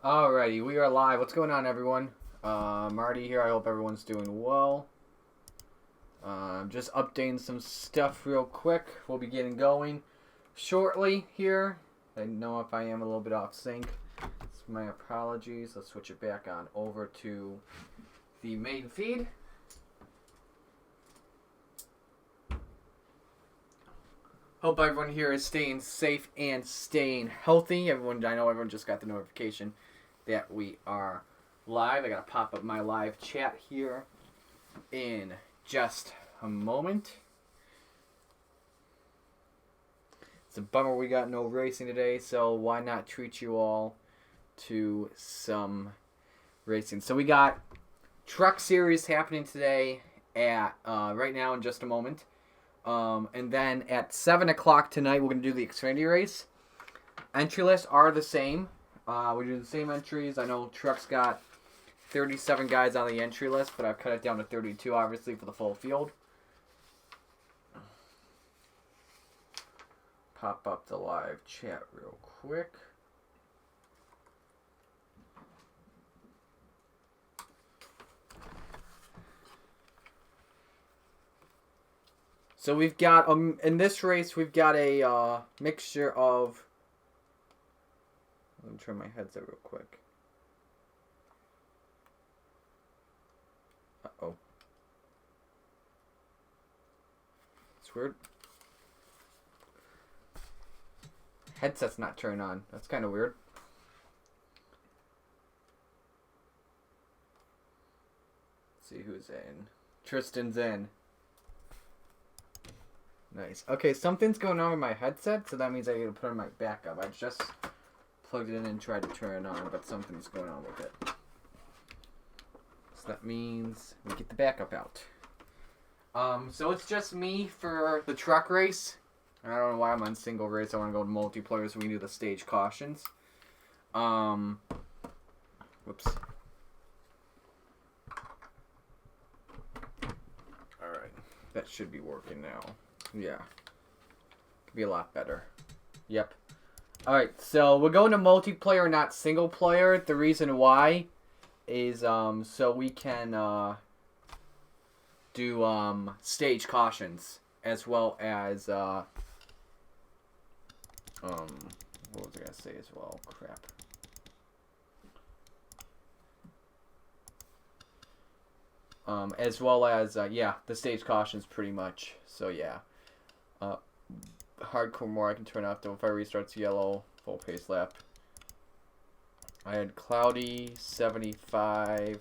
Alrighty, we are live. What's going on, everyone? Marty here. I hope everyone's doing well. Just updating some stuff real quick. We'll be getting going shortly here. I know if I am a little bit off sync. It's my apologies. Let's switch it back on over to the main feed. Hope everyone here is staying safe and staying healthy. I know everyone just got the notification that we are live. I gotta pop up my live chat here in just a moment. It's a bummer we got no racing today, so why not treat you all to some racing. So we got Truck Series happening today at right now in just a moment. And then at 7 o'clock tonight, we're going to do the Xfinity race. Entry lists are the same. We do the same entries. I know Truck's got 37 guys on the entry list, but I've cut it down to 32, obviously, for the full field. Pop up the live chat real quick. So we've got, in this race, we've got a mixture of... Let me turn my headset real quick. Uh-oh. It's weird. Headset's not turned on. That's kind of weird. Let's see who's in. Tristan's in. Nice. Okay, something's going on with my headset, so that means I need to put on my backup. I just plugged it in and tried to turn it on, but something's going on with it. So that means we get the backup out. So it's just me for the truck race. I don't know why I'm on single race. I want to go to multiplayer so we can do the stage cautions. Whoops. Alright. That should be working now. Yeah. Could be a lot better. Yep. Alright, so we're going to multiplayer, not single player. The reason why is so we can do stage cautions as well as what was I gonna say as well? Crap. As well as yeah, the stage cautions pretty much. So yeah. Hardcore more I can turn off though. If I restart to yellow, full pace lap. I had cloudy, 75,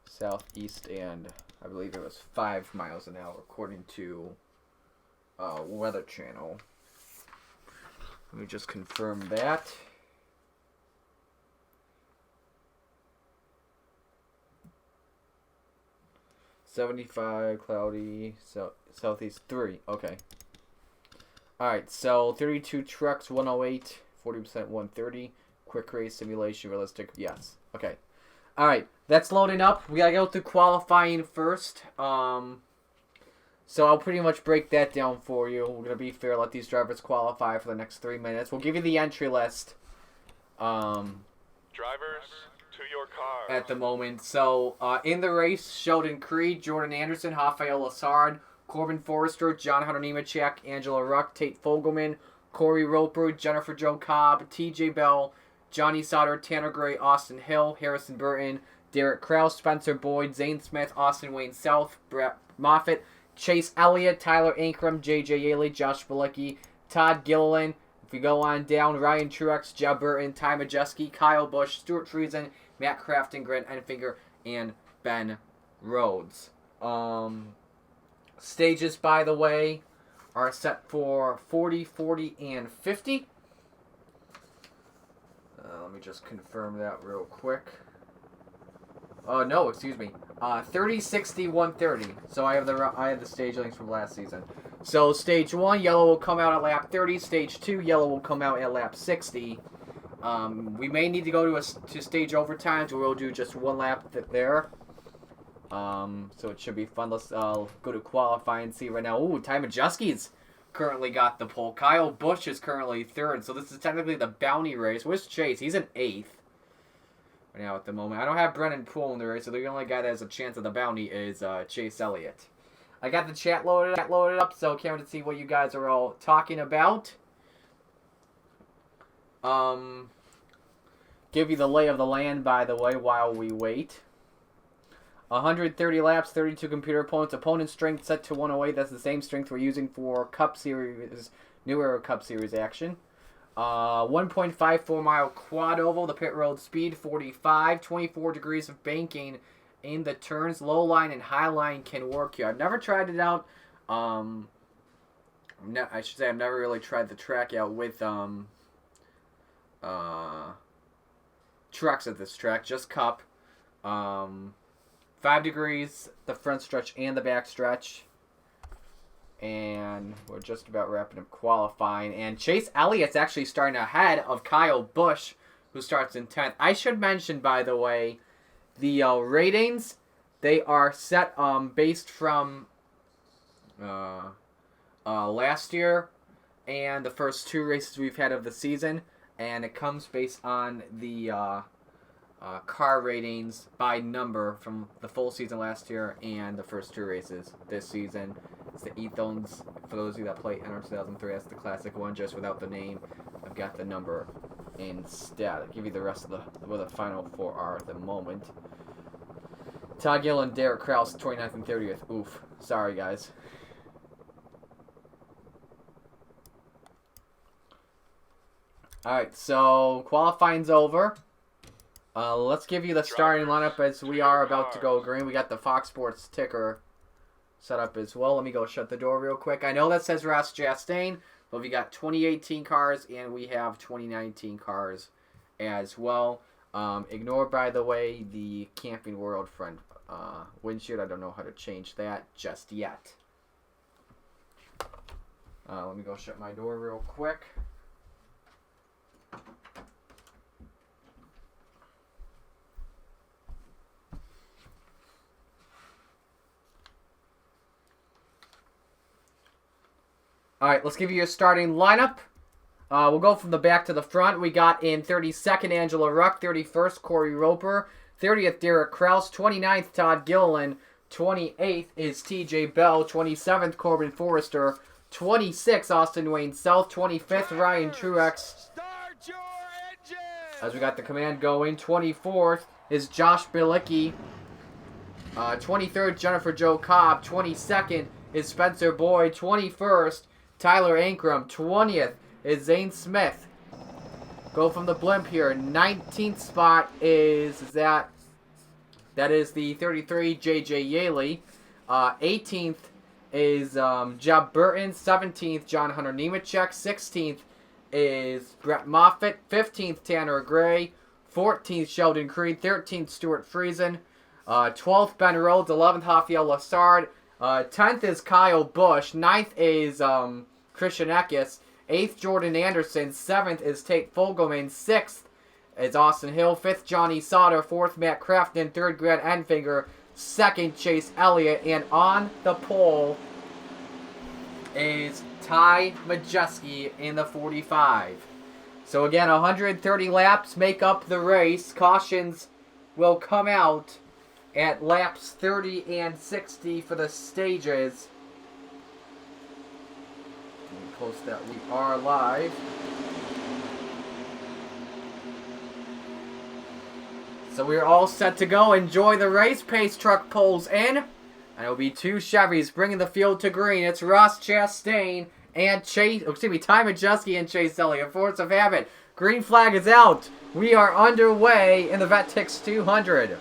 southeast, and I believe it was 5 miles an hour according to Weather Channel. Let me just confirm that. $75, cloudy, southeast 3. Okay. Alright, so 32 trucks, 108, 40%, 130. Quick race, simulation, realistic, yes. Okay. Alright, that's loading up. We gotta go through qualifying first. So I'll pretty much break that down for you. We're gonna be fair, let these drivers qualify for the next 3 minutes. We'll give you the entry list. Drivers, to your car. At the moment. So, in the race, Sheldon Creed, Jordan Anderson, Rafael Lassard, Corbin Forrester, John Hunter Nemechek, Angela Ruck, Tate Fogelman, Corey Roper, Jennifer Jo Cobb, TJ Bell, Johnny Sauter, Tanner Gray, Austin Hill, Harrison Burton, Derek Krause, Spencer Boyd, Zane Smith, Austin Wayne South, Brett Moffitt, Chase Elliott, Tyler Ankrum, JJ Yaley, Josh Bilecki, Todd Gilliland. If we go on down, Ryan Truex, Jeb Burton, Ty Majeski, Kyle Busch, Stuart Friesen, Matt Crafton, Grant Enfinger, and Ben Rhodes. Stages, by the way, are set for 40, 40, and 50. Let me just confirm that real quick. No, excuse me. 30, 60, 130. So I have the stage links from last season. So stage 1, yellow will come out at lap 30. Stage 2, yellow will come out at lap 60. We may need to go to stage overtime, so we'll do just one lap there. So it should be fun. Let's go to qualify and see right now. Ooh, Ty Majeski's currently got the pole. Kyle Busch is currently 3rd, so this is technically the bounty race. Where's Chase? He's in 8th right now at the moment. I don't have Brennan Poole in the race, so the only guy that has a chance of the bounty is Chase Elliott. I got the chat loaded up, so can't wait to see what you guys are all talking about. Give you the lay of the land, by the way, while we wait. 130 laps, 32 computer opponents. Opponent strength set to 108. That's the same strength we're using for Cup Series, New Era Cup Series action. 1.54 mile quad oval. The pit road speed 45. 24 degrees of banking in the turns. Low line and high line can work here. I've never tried it out. I should say I've never really tried the track out with trucks at this track. Just Cup. 5 degrees, the front stretch and the back stretch. And we're just about wrapping up qualifying. And Chase Elliott's actually starting ahead of Kyle Busch, who starts in 10th. I should mention, by the way, the ratings, they are set based from last year and the first 2 races we've had of the season. And it comes based on the car ratings by number from the full season last year and the first 2 races this season. It's the Ethones. For those of you that play NR2003, that's the classic one, just without the name. I've got the number instead. I'll give you the rest of what the final 4 are at the moment. Todd Gill and Derek Kraus, 29th and 30th. Oof. Sorry, guys. Alright, so qualifying's over. Let's give you the starting lineup as we are about to go green. We got the Fox Sports ticker set up as well. Let me go shut the door real quick. I know that says Ross Chastain, but we got 2018 cars and we have 2019 cars as well. Ignore, by the way, the Camping World front windshield. I don't know how to change that just yet. Let me go shut my door real quick. Alright, let's give you your starting lineup. We'll go from the back to the front. We got in 32nd, Angela Ruck. 31st, Corey Roper. 30th, Derek Kraus. 29th, Todd Gilliland. 28th is TJ Bell. 27th, Corbin Forrester. 26th, Austin Wayne South. 25th, Ryan Truex. As we got the command going. 24th is Josh Bilicki. 23rd, Jennifer Jo Cobb. 22nd is Spencer Boyd. 21st, Tyler Ankrum. 20th is Zane Smith. Go from the blimp here. 19th spot is that is the 33 JJ Yaley. 18th is Jeb Burton. 17th, John Hunter Nemechek. 16th is Brett Moffitt. 15th, Tanner Gray. 14th, Sheldon Creed. 13th, Stuart Friesen. 12th, Ben Rhodes. 11th, Rafael Lassard. 10th is Kyle Busch. 9th is Christian Eckes. 8th, Jordan Anderson. 7th is Tate Fogelman. 6th is Austin Hill. 5th, Johnny Sauter. 4th, Matt Crafton. 3rd, Grant Enfinger. 2nd, Chase Elliott. And on the pole is Ty Majeski in the 45. So again, 130 laps make up the race. Cautions will come out at laps 30 and 60 for the stages. Let me post that we are live. So we're all set to go. Enjoy the race. Pace truck pulls in. And it'll be 2 Chevys bringing the field to green. It's Ross Chastain and Ty Majeski and Chase Elliott. Force of habit. Green flag is out. We are underway in the VetTix 200.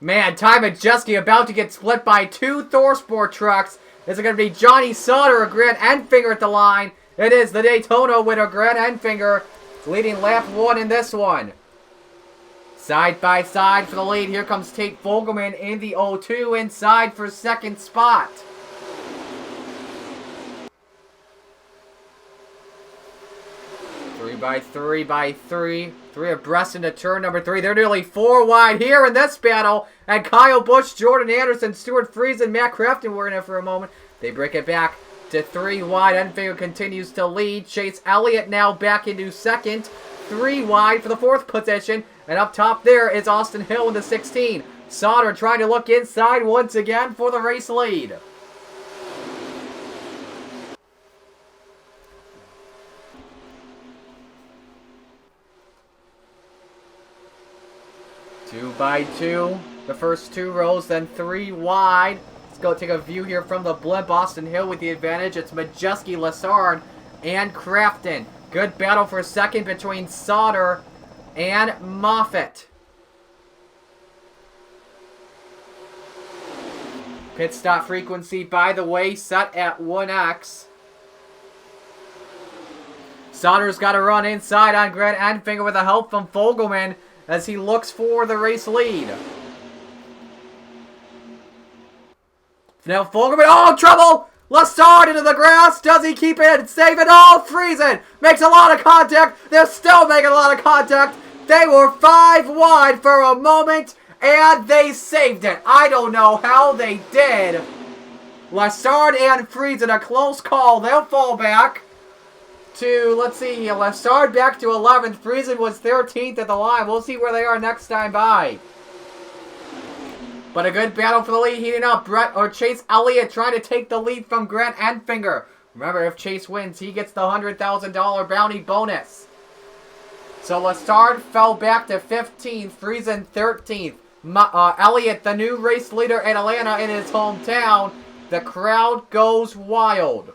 Man, Ty Majeski about to get split by 2 ThorSport trucks. Is it going to be Johnny Sauter or Grant Enfinger at the line? It is the Daytona winner, Grant Enfinger, leading lap 1 in this one. Side by side for the lead. Here comes Tate Fogelman in the 02 inside for second spot. Three by three abreast into turn number 3. They're nearly 4 wide here in this battle. And Kyle Busch, Jordan Anderson, Stuart Friesen, Matt Crafton were in it for a moment. They break it back to 3 wide. Enfinger continues to lead. Chase Elliott now back into second. 3 wide for the 4th position. And up top there is Austin Hill in the 16. Sauter trying to look inside once again for the race lead. Two by two, the first 2 rows, then 3 wide. Let's go take a view here from the blimp. Austin Hill with the advantage. It's Majeski, Lassard, and Crafton. Good battle for second between Sauter and Moffitt. Pit stop frequency, by the way, set at 1x. Sauter's got to run inside on Grant Enfinger with the help from Fogelman as he looks for the race lead. Now Fogelman, oh, trouble! Lassard into the grass. Does he keep it? Save it all. Friesen makes a lot of contact. They're still making a lot of contact. They were 5 wide for a moment, and they saved it. I don't know how they did. Lassard and Friesen, a close call. They'll fall back to, let's see, Lassard back to 11th. Friesen was 13th at the line. We'll see where they are next time by. But a good battle for the lead heating up. Chase Elliott trying to take the lead from Grant Enfinger. Remember, if Chase wins, he gets the $100,000 bounty bonus. So Lassard fell back to 15th. Friesen 13th. Elliott, the new race leader in Atlanta in his hometown. The crowd goes wild.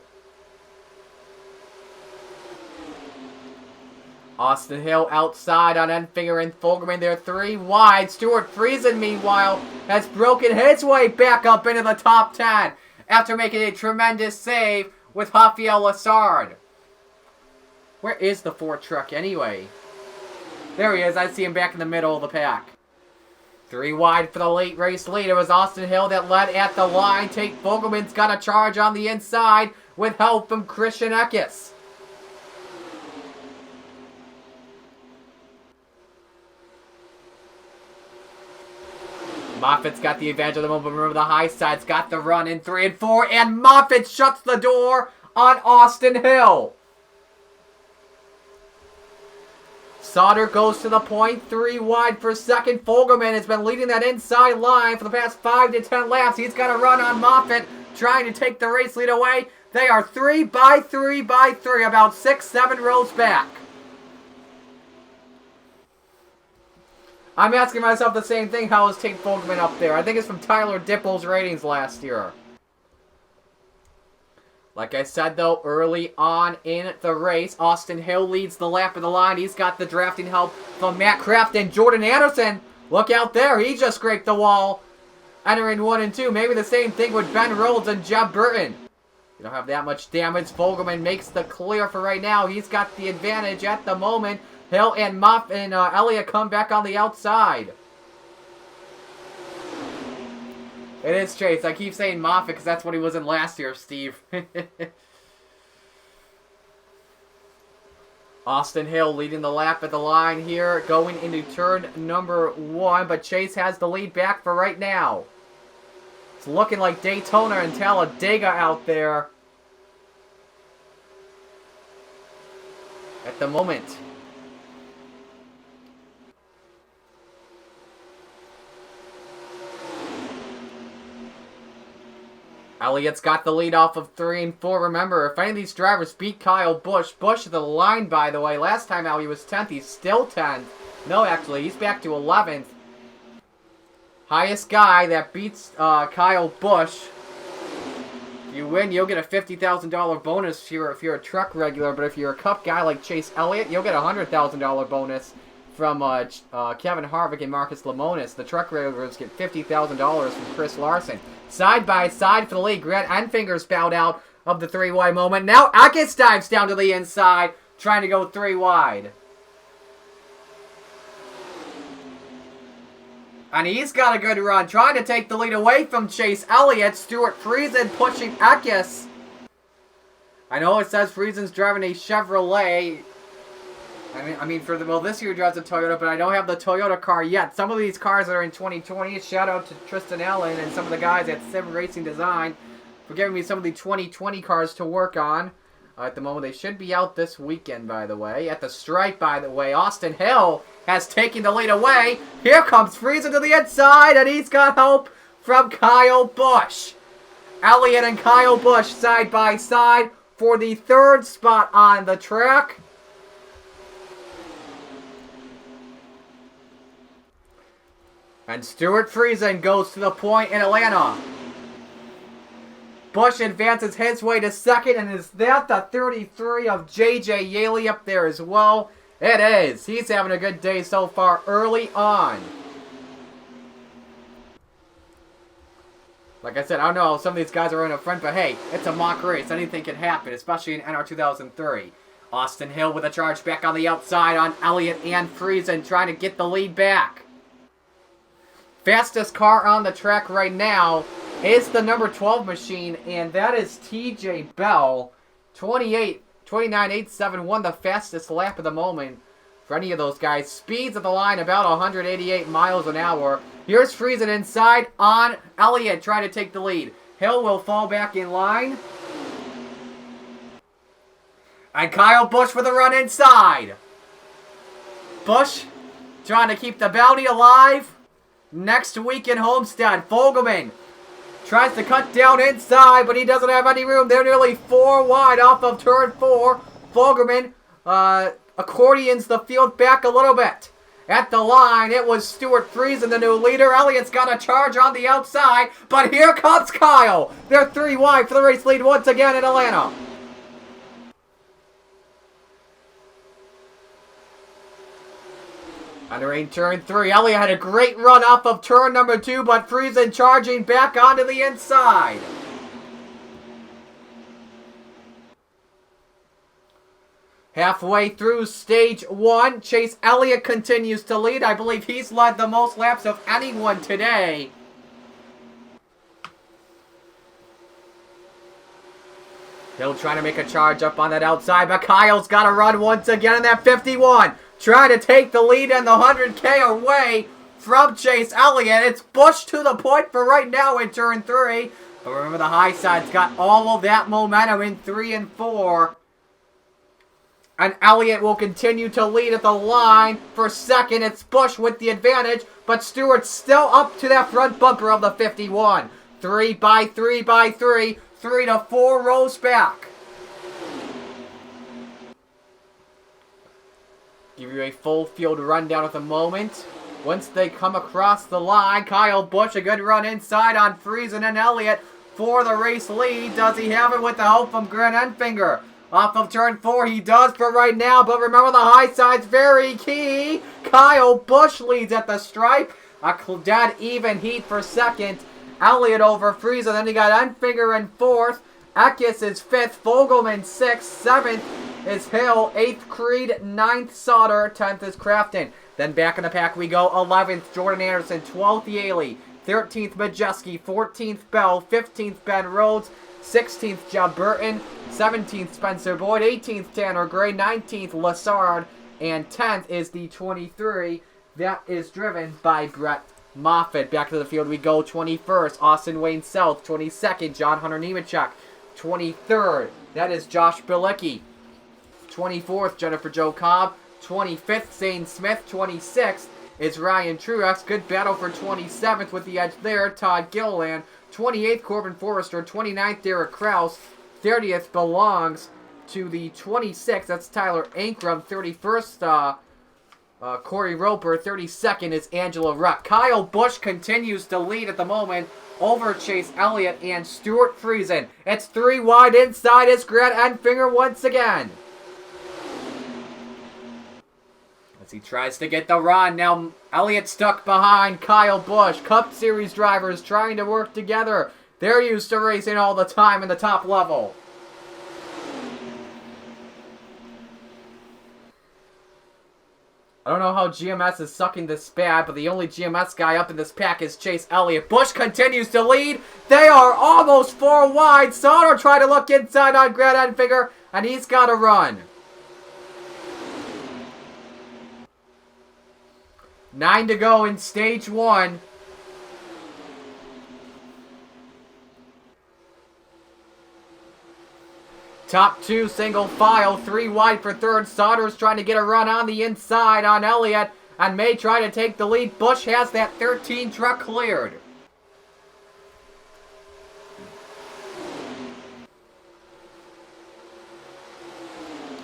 Austin Hill outside on Enfinger and Fogelman. They're 3 wide. Stuart Friesen, meanwhile, has broken his way back up into the top 10 after making a tremendous save with Rafael Lassard. Where is the Ford truck anyway? There he is. I see him back in the middle of the pack. 3 wide for the late race lead. It was Austin Hill that led at the line. Tate Fogelman's got a charge on the inside with help from Christian Eckes. Moffitt's got the advantage of the moment. Remember, the high side's got the run in 3 and 4, and Moffitt shuts the door on Austin Hill. Sauter goes to the point, 3 wide for second. Fogelman has been leading that inside line for the past 5 to 10 laps. He's got a run on Moffitt, trying to take the race lead away. They are 3 by 3 by 3, about 6-7 rows back. I'm asking myself the same thing. How is Tate Fogelman up there? I think it's from Tyler Dipple's ratings last year. Like I said, though, early on in the race, Austin Hill leads the lap of the line. He's got the drafting help from Matt Crafton. Jordan Anderson, look out there. He just scraped the wall, entering 1 and 2. Maybe the same thing with Ben Rhodes and Jeb Burton. You don't have that much damage. Fogelman makes the clear for right now. He's got the advantage at the moment. Hill and Moffitt and Elliott come back on the outside. It is Chase. I keep saying Moffitt because that's what he was in last year, Steve. Austin Hill leading the lap at the line here, going into turn number 1, but Chase has the lead back for right now. It's looking like Daytona and Talladega out there at the moment. Elliott's got the lead off of 3 and 4. Remember, if any of these drivers beat Kyle Busch, Busch at the line, by the way, last time out he was 10th. He's still 10th. No, actually, he's back to 11th. Highest guy that beats Kyle Busch. If you win, you'll get a $50,000 bonus if you're a truck regular. But if you're a cup guy like Chase Elliott, you'll get a $100,000 bonus from Kevin Harvick and Marcus Lemonis. The truck regulars get $50,000 from Chris Larson. Side by side for the lead. Grant Enfinger's bowed out of the 3 wide moment. Now Eckes dives down to the inside, trying to go 3 wide. And he's got a good run, trying to take the lead away from Chase Elliott. Stuart Friesen pushing Eckes. I know it says Friesen's driving a Chevrolet. Well, this year he drives a Toyota, but I don't have the Toyota car yet. Some of these cars are in 2020. Shout out to Tristan Allen and some of the guys at Sim Racing Design for giving me some of the 2020 cars to work on. At the moment, they should be out this weekend, by the way. At the stripe, by the way, Austin Hill has taken the lead away. Here comes Friesen to the inside, and he's got help from Kyle Busch. Elliott and Kyle Busch side by side for the third spot on the track. And Stuart Friesen goes to the point in Atlanta. Busch advances his way to second, and is that the 33 of J.J. Yaley up there as well? It is. He's having a good day so far early on. Like I said, I don't know how some of these guys are in the front, but hey, it's a mock race. Anything can happen, especially in NR2003. Austin Hill with a charge back on the outside on Elliott and Friesen, trying to get the lead back. Fastest car on the track right now is the number 12 machine, and that is TJ Bell. 29.871, the fastest lap of the moment for any of those guys. Speeds at the line about 188 miles an hour. Here's Friesen inside on Elliott, trying to take the lead. Hill will fall back in line. And Kyle Busch for the run inside. Busch trying to keep the bounty alive. Next week in Homestead, Fogelman tries to cut down inside, but he doesn't have any room. They're nearly 4 wide off of turn 4. Fogelman accordions the field back a little bit. At the line, it was Stuart Friesen, the new leader. Elliott's got a charge on the outside, but here comes Kyle. They're 3 wide for the race lead once again in Atlanta. Entering turn 3, Elliott had a great run off of turn number 2, but Friesen charging back onto the inside. Halfway through stage 1, Chase Elliott continues to lead. I believe he's led the most laps of anyone today. Hill trying to make a charge up on that outside, but Kyle's got to run once again in that 51. Trying to take the lead and the 100K away from Chase Elliott. It's Busch to the point for right now in turn 3. But remember, the high side's got all of that momentum in 3 and 4. And Elliott will continue to lead at the line for second. It's Busch with the advantage, but Stewart's still up to that front bumper of the 51. 3 by 3 by 3. 3 to 4 rows back. Give you a full field rundown at the moment. Once they come across the line, Kyle Busch, a good run inside on Friesen and Elliott for the race lead. Does he have it with the help from Grant Enfinger? Off of turn 4, he does for right now, but remember the high side's very key. Kyle Busch leads at the stripe. A dead even heat for second. Elliott over Friesen, then you got Enfinger in 4th. Eckes is 5th, Fogelman 6th, 7th is Hill, 8th Creed, 9th Sauter, 10th is Crafton. Then back in the pack we go, 11th Jordan Anderson, 12th Yaley, 13th Majeski, 14th Bell, 15th Ben Rhodes, 16th Jeb Burton, 17th Spencer Boyd, 18th Tanner Gray, 19th Lassard, and 10th is the 23. That is driven by Brett Moffitt. Back to the field we go, 21st, Austin Wayne South, 22nd, John Hunter Nemechek, 23rd, that is Josh Bilicki. 24th, Jennifer Jo Cobb. 25th, Zane Smith. 26th is Ryan Truex. Good battle for 27th with the edge there, Todd Gilliland. 28th, Corbin Forrester. 29th, Derek Kraus. 30th belongs to the 26th. That's Tyler Ankrum. 31st, Corey Roper. 32nd is Angela Ruck. Kyle Busch continues to lead at the moment over Chase Elliott and Stuart Friesen. It's 3 wide inside. It's Grant Enfinger once again. As he tries to get the run. Now Elliott stuck behind Kyle Busch. Cup Series drivers trying to work together. They're used to racing all the time in the top level. I don't know how GMS is sucking this bad, but the only GMS guy up in this pack is Chase Elliott. Busch continues to lead. They are almost 4 wide. Sauter trying to look inside on Grant Enfinger, and he's got to run. 9 to go in stage 1. Top 2 single file, 3 wide for third. Sauter's trying to get a run on the inside on Elliott and may try to take the lead. Busch has that 13 truck cleared.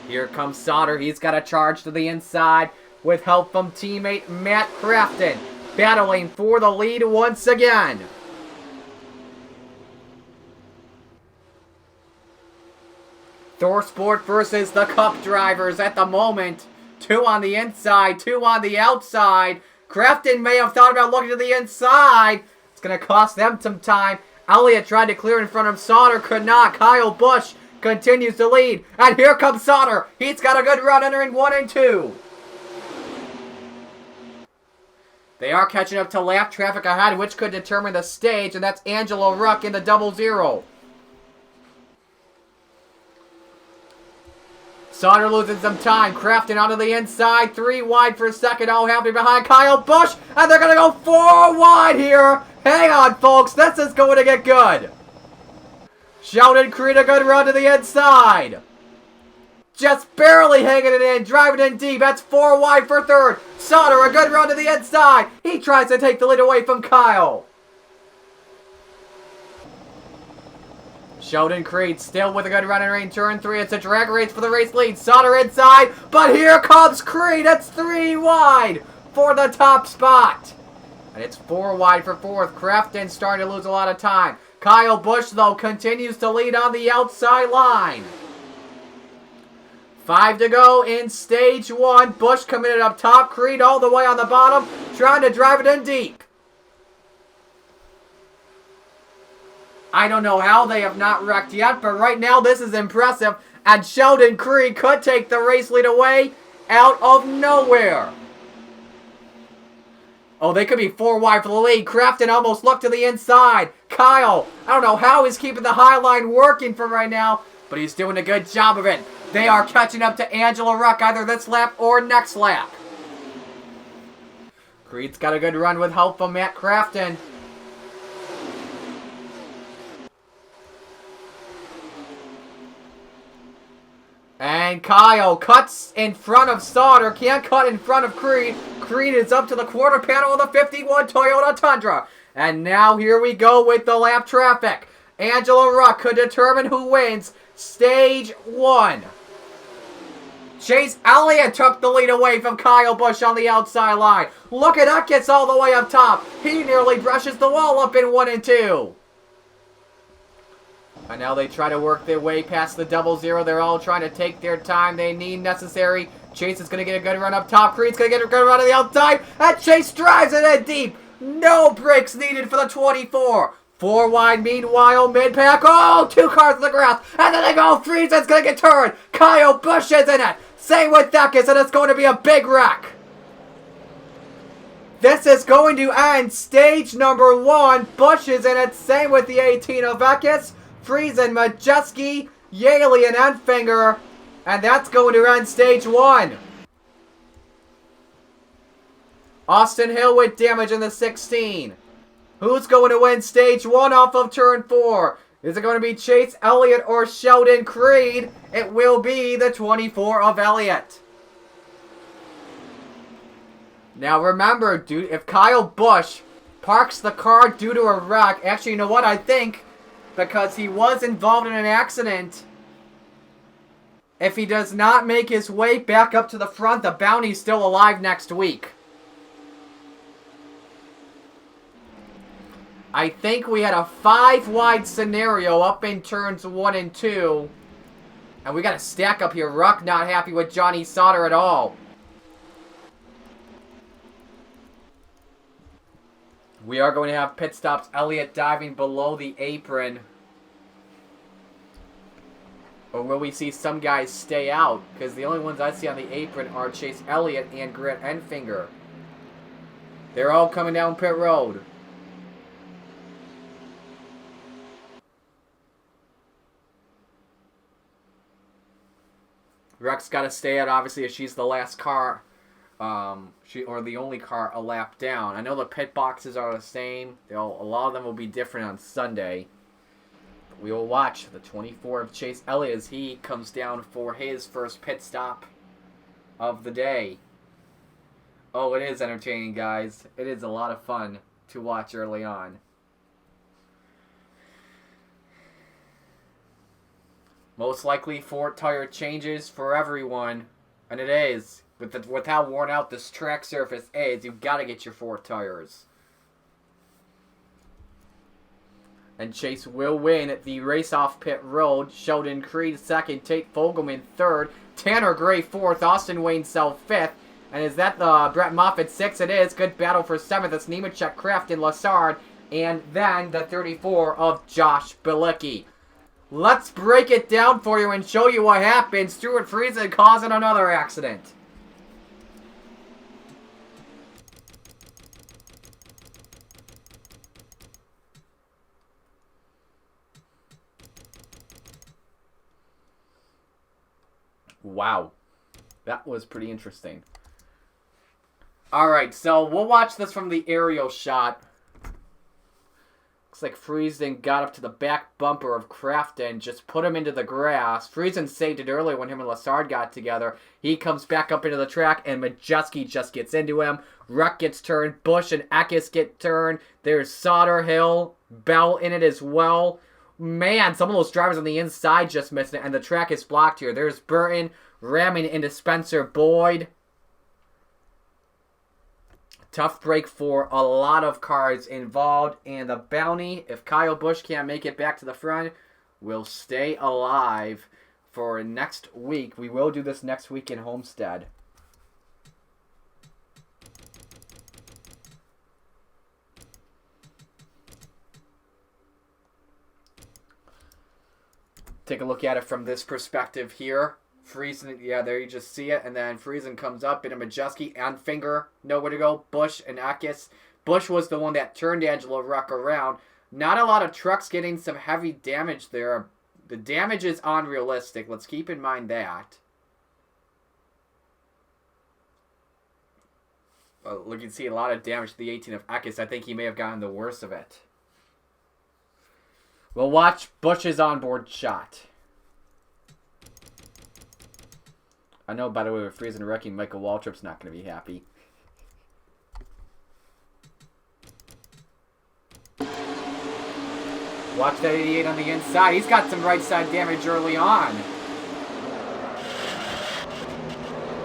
Here comes Sauter. He's got a charge to the inside with help from teammate Matt Crafton, battling for the lead once again. ThorSport versus the Cup drivers at the moment. 2 on the inside, 2 on the outside. Crafton may have thought about looking to the inside. It's going to cost them some time. Elliott tried to clear in front of Sauter, could not. Kyle Busch continues to lead. And here comes Sauter. He's got a good run entering 1 and 2. They are catching up to lap traffic ahead, which could determine the stage, and that's Angelo Ruck in the 00. Sauter losing some time. Crafton onto the inside. 3 wide for second. All happening behind Kyle Busch. And they're going to go 4 wide here. Hang on, folks. This is going to get good. Sheldon Creed a good run to the inside. Just barely hanging it in. Driving in deep. That's 4 wide for third. Sauter a good run to the inside. He tries to take the lead away from Kyle. Sheldon Creed still with a good run in turn 3. It's a drag race for the race lead. Sauter inside, but here comes Creed. It's 3 wide for the top spot. And it's 4 wide for fourth. Crafton starting to lose a lot of time. Kyle Busch, though, continues to lead on the outside line. 5 to go in stage 1. Busch committed up top. Creed all the way on the bottom, trying to drive it in deep. I don't know how they have not wrecked yet, but right now this is impressive. And Sheldon Creed could take the race lead away out of nowhere. Oh, they could be 4 wide for the lead. Crafton almost looked to the inside. Kyle, I don't know how he's keeping the high line working for right now, but he's doing a good job of it. They are catching up to Angelo Ruck either this lap or next lap. Creed's got a good run with help from Matt Crafton. And Kyle cuts in front of Sauter. Can't cut in front of Creed. Creed is up to the quarter panel of the 51 Toyota Tundra. And now here we go with the lap traffic. Angelo Ruck could determine who wins stage 1. Chase Elliott took the lead away from Kyle Busch on the outside line. Look at that, gets all the way up top. He nearly brushes the wall up in 1 and 2. And now they try to work their way past the 00. They're all trying to take their time they need necessary. Chase is going to get a good run up top. Creed's going to get a good run on the outside. And Chase drives it in deep. No brakes needed for the 24. 4 wide meanwhile, mid-pack. Oh, 2 cars to the ground. And then they go. Friesen's going to get turned. Kyle Busch is in it. Same with Deckis, and it's going to be a big wreck. This is going to end stage number 1. Busch is in it. Same with the 18 of Eckes. Friesen, Majeski, Yaley, and Enfinger. And that's going to end stage 1. Austin Hill with damage in the 16. Who's going to win stage 1 off of turn 4? Is it going to be Chase Elliott or Sheldon Creed? It will be the 24 of Elliott. Now remember, dude, if Kyle Busch parks the car due to a wreck, actually, you know what, I think, because he was involved in an accident, if he does not make his way back up to the front, the bounty's still alive next week. I think we had a 5 wide scenario up in turns 1 and 2. And we got a stack up here. Ruck not happy with Johnny Sauter at all. We are going to have pit stops. Elliott diving below the apron. Or will we see some guys stay out? Because the only ones I see on the apron are Chase Elliott and Grant Enfinger. They're all coming down pit road. Rex got to stay out, obviously, as she's the last car, or the only car a lap down. I know the pit boxes are the same. A lot of them will be different on Sunday. But we will watch the 24 of Chase Elliott as he comes down for his first pit stop of the day. Oh, it is entertaining, guys. It is a lot of fun to watch early on. Most likely 4 tire changes for everyone. And it is. With how worn out this track surface is, you've got to get your 4 tires. And Chase will win the race off pit road. Sheldon Creed second. Tate Fogelman third. Tanner Gray fourth. Austin Wayne Self fifth. And is that the Brett Moffitt 6? It is. Good battle for 7th. It's Nemechek, Kraft, and Lassard. And then the 34 of Josh Bilicki. Let's break it down for you and show you what happened. Stuart Friesen causing another accident. Wow. That was pretty interesting. Alright, so we'll watch this from the aerial shot. Looks like Friesen got up to the back bumper of Crafton, just put him into the grass. Friesen saved it earlier when him and Lassard got together. He comes back up into the track, and Majeski just gets into him. Ruck gets turned. Bush and Eckes get turned. There's Sauter, Hill, Bell in it as well. Man, some of those drivers on the inside just missed it, and the track is blocked here. There's Burton ramming into Spencer Boyd. Tough break for a lot of cars involved. And the bounty, if Kyle Busch can't make it back to the front, will stay alive for next week. We will do this next week in Homestead. Take a look at it from this perspective here. Friesen, yeah, there you just see it. And then Friesen comes up into Majeski and Finger. Nowhere to go. Bush and Eckes. Bush was the one that turned Angelo Ruck around. Not a lot of trucks getting some heavy damage there. The damage is unrealistic. Let's keep in mind that. You can see a lot of damage to the 18 of Eckes. I think he may have gotten the worst of it. We'll watch Bush's onboard shot. I know, by the way, with Friesen wrecking, Michael Waltrip's not going to be happy. Watch that 88 on the inside. He's got some right side damage early on.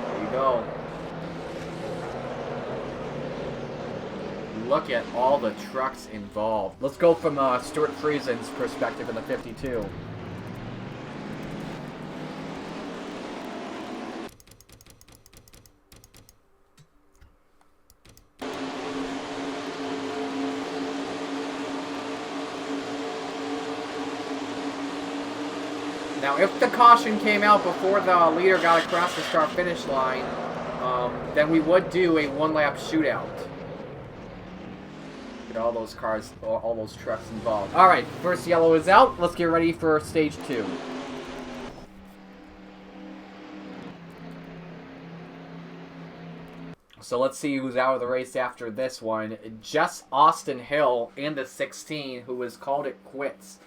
There you go. Look at all the trucks involved. Let's go from Stuart Friesen's perspective in the 52. Now, if the caution came out before the leader got across the start-finish line, then we would do a one-lap shootout. Get all those cars, all those trucks involved. All right, first yellow is out. Let's get ready for stage 2. So let's see who's out of the race after this one. Just Austin Hill in the 16, who has called it quits.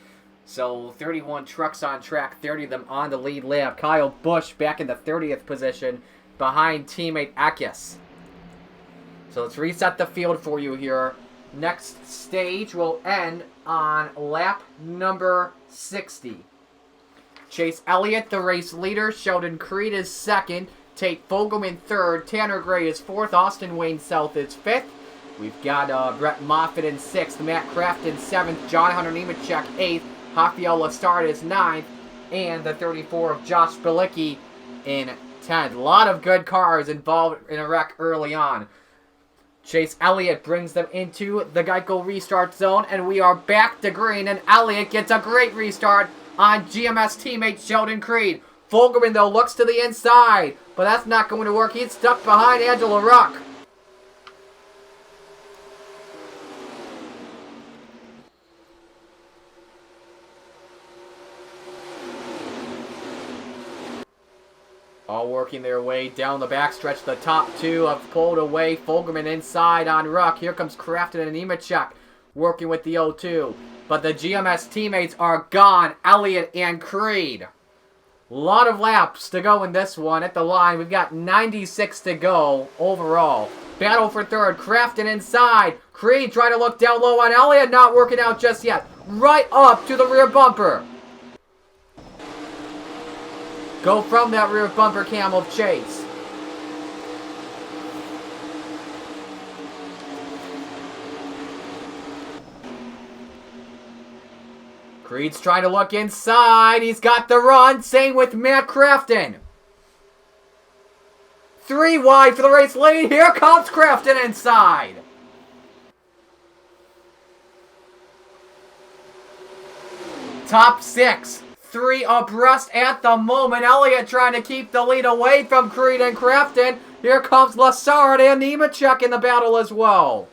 So 31 trucks on track, 30 of them on the lead lap. Kyle Busch back in the 30th position behind teammate Eckes. So let's reset the field for you here. Next stage will end on lap number 60. Chase Elliott, the race leader. Sheldon Creed is second. Tate Fogelman third. Tanner Gray is fourth. Austin Wayne South is fifth. We've got Brett Moffitt in sixth. Matt Kraft in seventh. John Hunter Nemechek eighth. Rafael Lassard is 9th, and the 34 of Josh Bilicki in 10th. A lot of good cars involved in a wreck early on. Chase Elliott brings them into the Geico restart zone, and we are back to green, and Elliott gets a great restart on GMS teammate Sheldon Creed. Fogelman, though, looks to the inside, but that's not going to work. He's stuck behind Angela Ruck. All working their way down the backstretch. The top two have pulled away. Fogelman inside on Ruck. Here comes Crafton and Nemechek working with the 0-2. But the GMS teammates are gone. Elliott and Creed. A lot of laps to go in this one at the line. We've got 96 to go overall. Battle for third. Crafton inside. Creed trying to look down low on Elliott. Not working out just yet. Right up to the rear bumper. Go from that rear bumper cam of Chase. Creed's trying to look inside. He's got the run. Same with Matt Crafton. 3 wide for the race lead. Here comes Crafton inside. Top 6. 3 abreast at the moment. Elliott trying to keep the lead away from Creed and Crafton. Here comes Lassard and Nemechek in the battle as well.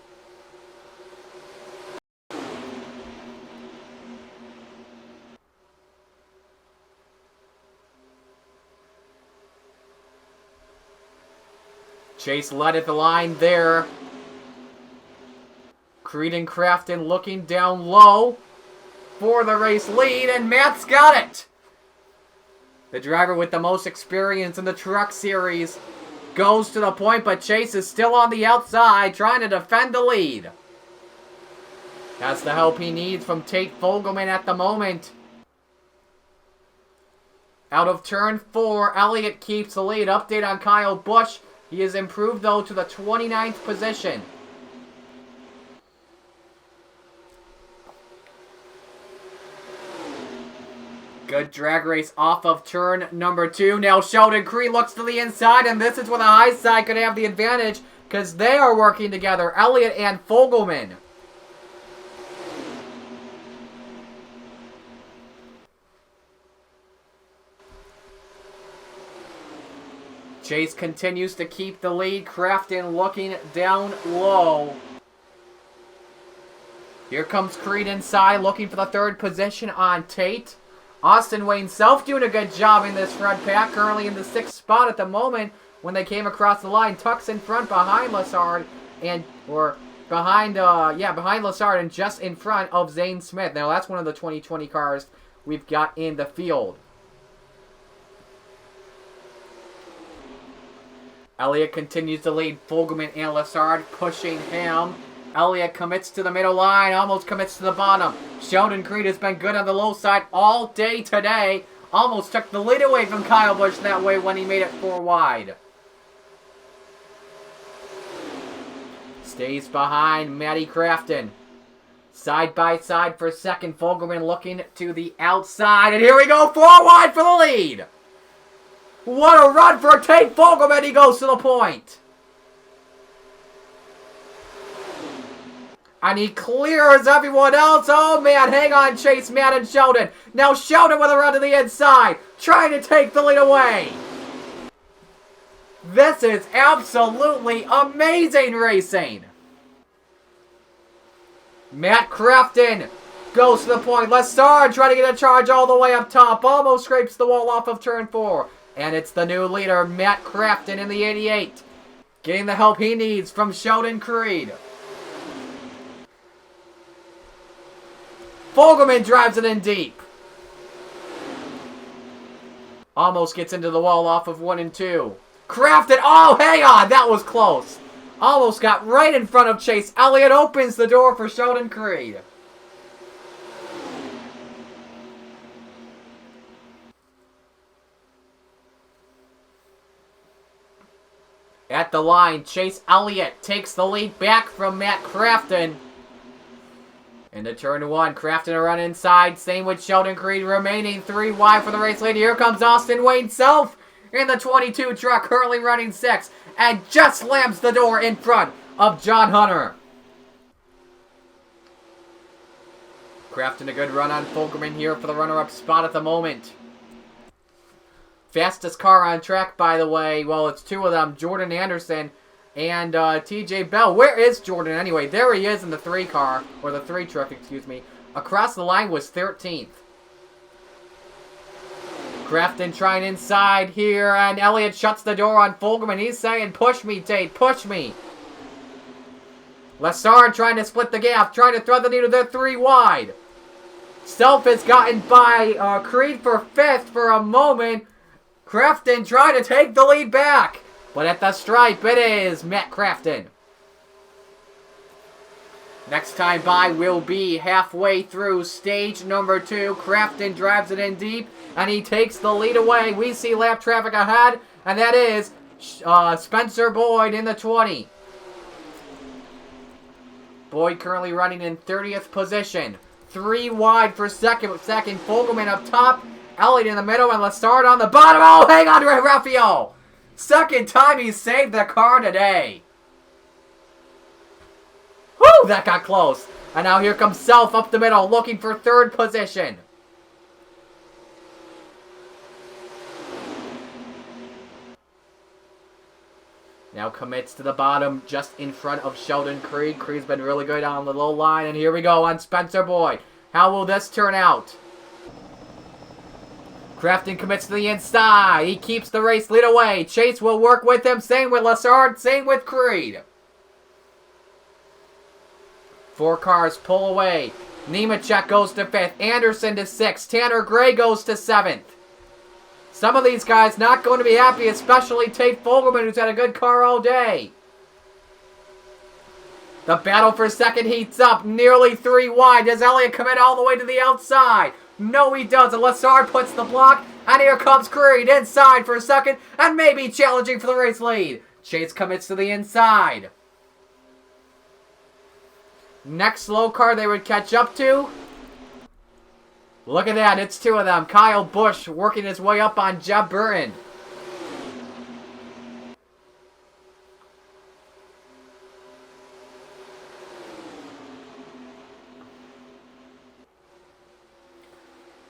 Chase led at the line there. Creed and Crafton looking down low for the race lead, and Matt's got it. The driver with the most experience in the truck series goes to the point, but Chase is still on the outside trying to defend the lead. That's the help he needs from Tate Fogelman at the moment. Out of turn 4, Elliott keeps the lead. Update on Kyle Busch. He has improved, though, to the 29th position. Good drag race off of turn number 2. Now Sheldon Creed looks to the inside, and this is where the high side could have the advantage because they are working together, Elliott and Fogelman. Chase continues to keep the lead. Crafton looking down low. Here comes Creed inside, looking for the 3rd position on Tate. Austin Wayne Self doing a good job in this front pack, currently in the 6th spot at the moment when they came across the line. Tucks in front behind Lassard behind Lassard and just in front of Zane Smith. Now that's one of the 2020 cars we've got in the field. Elliott continues to lead. Fogelman and Lassard pushing him. Elliott commits to the middle line, almost commits to the bottom. Sheldon Creed has been good on the low side all day today. Almost took the lead away from Kyle Busch that way when he made it 4 wide. Stays behind Matty Crafton. Side by side for second. Fogelman looking to the outside. And here we go, 4 wide for the lead. What a run for Tate Fogelman. He goes to the point. And he clears everyone else. Oh, man. Hang on, Chase, Matt, and Sheldon. Now Sheldon with a run to the inside. Trying to take the lead away. This is absolutely amazing racing. Matt Crafton goes to the point. Lassard trying to get a charge all the way up top. Almost scrapes the wall off of turn 4. And it's the new leader, Matt Crafton, in the 88. Getting the help he needs from Sheldon Creed. Fogelman drives it in deep. Almost gets into the wall off of 1 and 2. Crafton, oh, hang on, that was close. Almost got right in front of Chase Elliott. Opens the door for Sheldon Creed. At the line, Chase Elliott takes the lead back from Matt Crafton. Into turn 1, Crafton a run inside. Same with Sheldon Creed, remaining 3 wide for the race lead. Here comes Austin Wayne Self in the 22 truck, currently running 6, and just slams the door in front of John Hunter. Crafting a good run on Fogelman here for the runner-up spot at the moment. Fastest car on track, by the way. Well, it's two of them, Jordan Anderson and TJ Bell. Where is Jordan anyway? There he is in the 3 car, or the 3 truck, excuse me. Across the line was 13th. Crafton trying inside here, and Elliott shuts the door on Fogelman. He's saying, push me, Tate, push me. Lessard trying to split the gap, trying to thread the needle. They're 3 wide. Self is gotten by Creed for 5th for a moment. Crafton trying to take the lead back. But at the stripe, it is Matt Crafton. Next time by will be halfway through stage number 2. Crafton drives it in deep, and he takes the lead away. We see lap traffic ahead, and that is Spencer Boyd in the 20. Boyd currently running in 30th position. 3 wide for second. Fogelman up top. Elliott in the middle, and Lessard on the bottom. Oh, hang on to it, Raphael. Second time he saved the car today. Whew, that got close. And now here comes Self up the middle, looking for 3rd position. Now commits to the bottom, just in front of Sheldon Creed. Creed's been really good on the low line, and here we go on Spencer Boyd. How will this turn out? Crafton commits to the inside. He keeps the race lead away. Chase will work with him. Same with Lessard. Same with Creed. 4 cars pull away. Nemechek goes to 5th. Anderson to 6th. Tanner Gray goes to 7th. Some of these guys not going to be happy, especially Tate Fogelman, who's had a good car all day. The battle for second heats up. Nearly 3 wide. Does Elliott commit all the way to the outside? No, he doesn't. Lessard puts the block, and here comes Creed inside for second, and maybe challenging for the race lead. Chase commits to the inside. Next slow car they would catch up to. Look at that, it's 2 of them. Kyle Busch working his way up on Jeb Burton.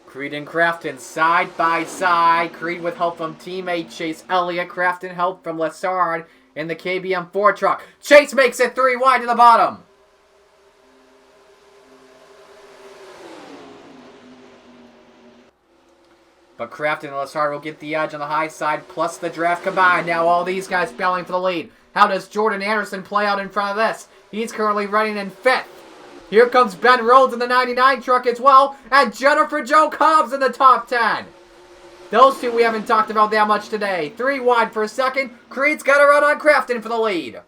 Creed and Crafton side by side. Creed with help from teammate Chase Elliott. Crafton help from Lessard in the KBM 4 truck. Chase makes it 3 wide to the bottom. But Crafton and Lessard will get the edge on the high side, plus the draft combined. Now all these guys battling for the lead. How does Jordan Anderson play out in front of this? He's currently running in 5th. Here comes Ben Rhodes in the 99 truck as well, and Jennifer Jo Cobbs in the top 10. Those 2 we haven't talked about that much today. 3 wide for second. Creed's got a run on Crafton for the lead.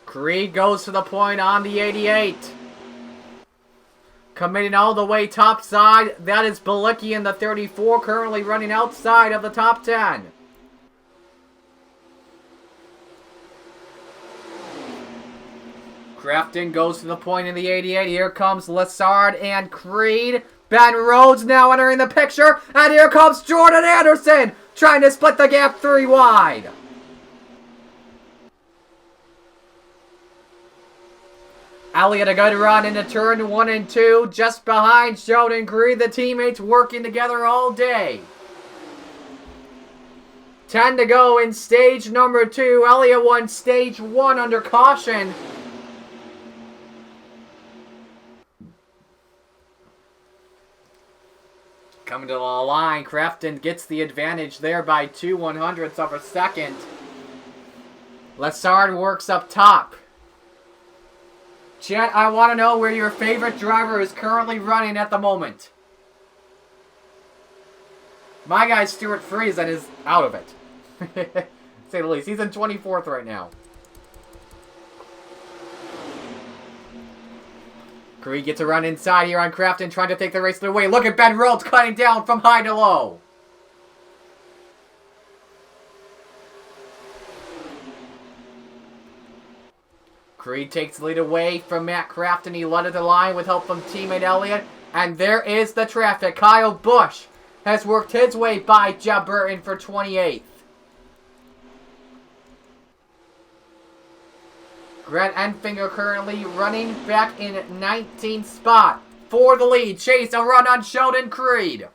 Creed goes to the point on the 88. Committing all the way top side. That is Balicki in the 34, currently running outside of the top 10. Crafton goes to the point in the 88. Here comes Lessard and Creed. Ben Rhodes now entering the picture. And here comes Jordan Anderson trying to split the gap 3 wide. Elliott a good run into turn 1 and 2, just behind Sheldon Creed. The teammates working together all day. 10 to go in stage number 2. Elliott won stage 1 under caution. Coming to the line, Crafton gets the advantage there by 2/100ths of a second. Lessard works up top. Chat, I want to know where your favorite driver is currently running at the moment. My guy, Stuart Friesen, is out of it. To say the least. He's in 24th right now. Creed gets a run inside here on Crafton, trying to take the race away. Look at Ben Rhodes cutting down from high to low. Creed takes the lead away from Matt Crafton. He led at the line with help from teammate Elliott. And there is the traffic. Kyle Busch has worked his way by Jeff Burton for 28th. Grant Enfinger currently running back in 19th spot for the lead. Chase a run on Sheldon Creed.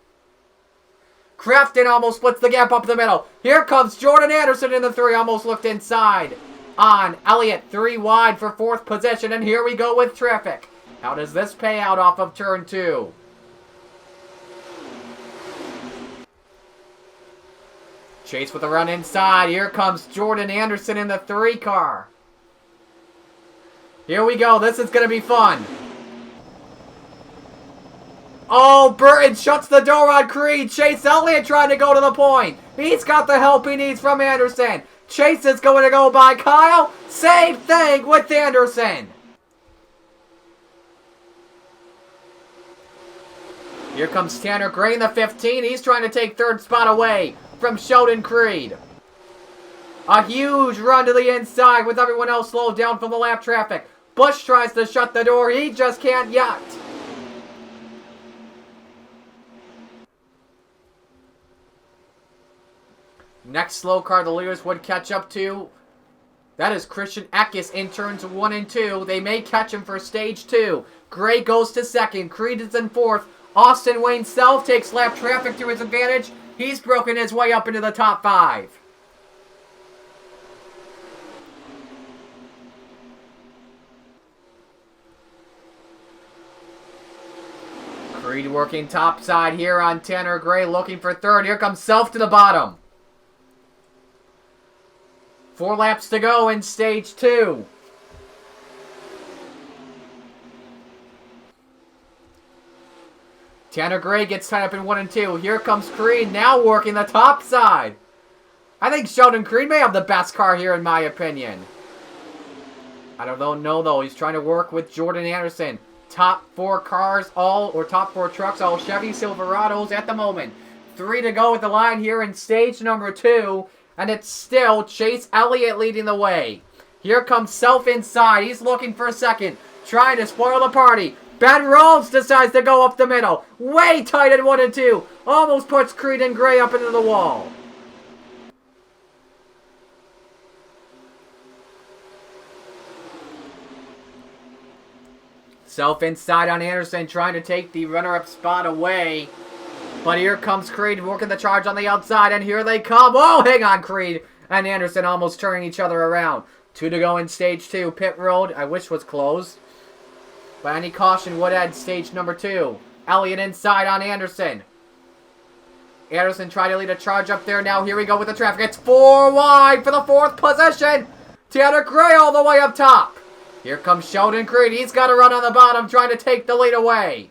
Crafton almost splits the gap up the middle. Here comes Jordan Anderson in the 3. Almost looked inside on Elliott. 3 wide for 4th position. And here we go with traffic. How does this pay out off of turn 2? Chase with a run inside. Here comes Jordan Anderson in the 3 car. Here we go. This is going to be fun. Oh, Burton shuts the door on Creed. Chase Elliott trying to go to the point. He's got the help he needs from Anderson. Chase is going to go by Kyle. Same thing with Anderson. Here comes Tanner Gray in the 15. He's trying to take 3rd spot away from Sheldon Creed. A huge run to the inside with everyone else slowed down from the lap traffic. Busch tries to shut the door. He just can't yet. Next slow car the leaders would catch up to. That is Christian Eckes in turns 1 and 2. They may catch him for stage 2. Gray goes to 2nd. Creed is in 4th. Austin Wayne Self takes lap traffic to his advantage. He's broken his way up into the top 5. Creed working top side here on Tanner Gray, looking for 3rd. Here comes Self to the bottom. 4 laps to go in stage 2. Tanner Gray gets tied up in 1 and 2. Here comes Creed, now working the top side. I think Sheldon Creed may have the best car here, in my opinion. I don't know, though. He's trying to work with Jordan Anderson. Top 4 cars, top 4 trucks, all Chevy Silverados at the moment. 3 to go with the line here in stage number 2. And it's still Chase Elliott leading the way. Here comes Self inside. He's looking for 2nd. Trying to spoil the party. Ben Rhodes decides to go up the middle. Way tight at 1 and 2. Almost puts Creed and Gray up into the wall. Self inside on Anderson, trying to take the runner-up spot away. But here comes Creed working the charge on the outside, and here they come. Oh, hang on, Creed and Anderson almost turning each other around. 2 to go in stage 2. Pit road, I wish was closed. But any caution would end stage number 2. Elliott inside on Anderson. Anderson tried to lead a charge up there. Now here we go with the traffic. It's 4 wide for the 4th position. Tanner Gray all the way up top. Here comes Sheldon Creed. He's got to run on the bottom, trying to take the lead away.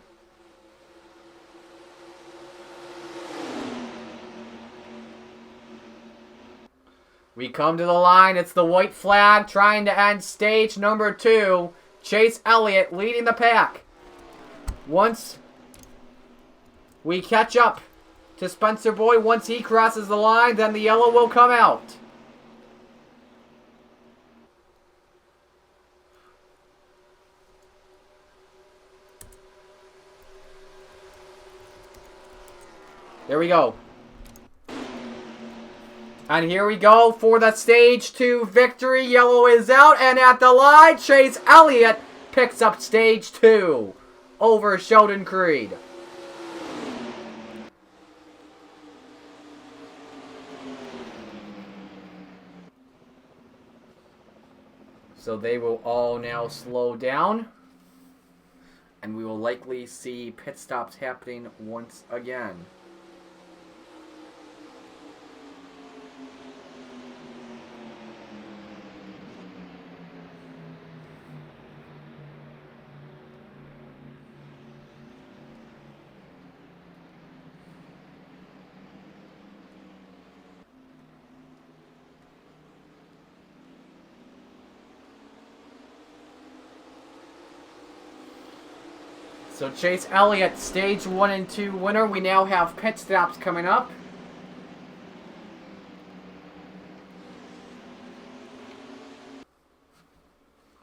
We come to the line. It's the white flag trying to end stage number 2. Chase Elliott leading the pack. Once we catch up to Spencer Boyd, once he crosses the line, then the yellow will come out. There we go. And here we go for the stage 2 victory. Yellow is out, and at the line, Chase Elliott picks up stage 2 over Sheldon Creed. So they will all now slow down, and we will likely see pit stops happening once again. So Chase Elliott, stage 1 and 2 winner. We now have pit stops coming up.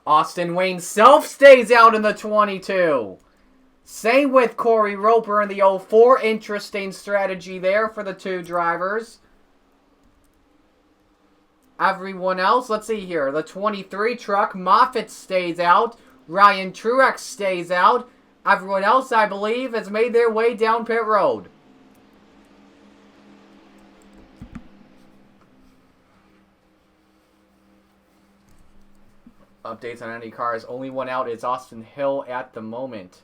Austin Wayne Self stays out in the 22. Same with Corey Roper in the 04. Interesting strategy there for the two drivers. Everyone else, let's see here. The 23 truck, Moffitt stays out. Ryan Truex stays out. Everyone else, I believe, has made their way down pit road. Updates on any cars. Only one out is Austin Hill at the moment.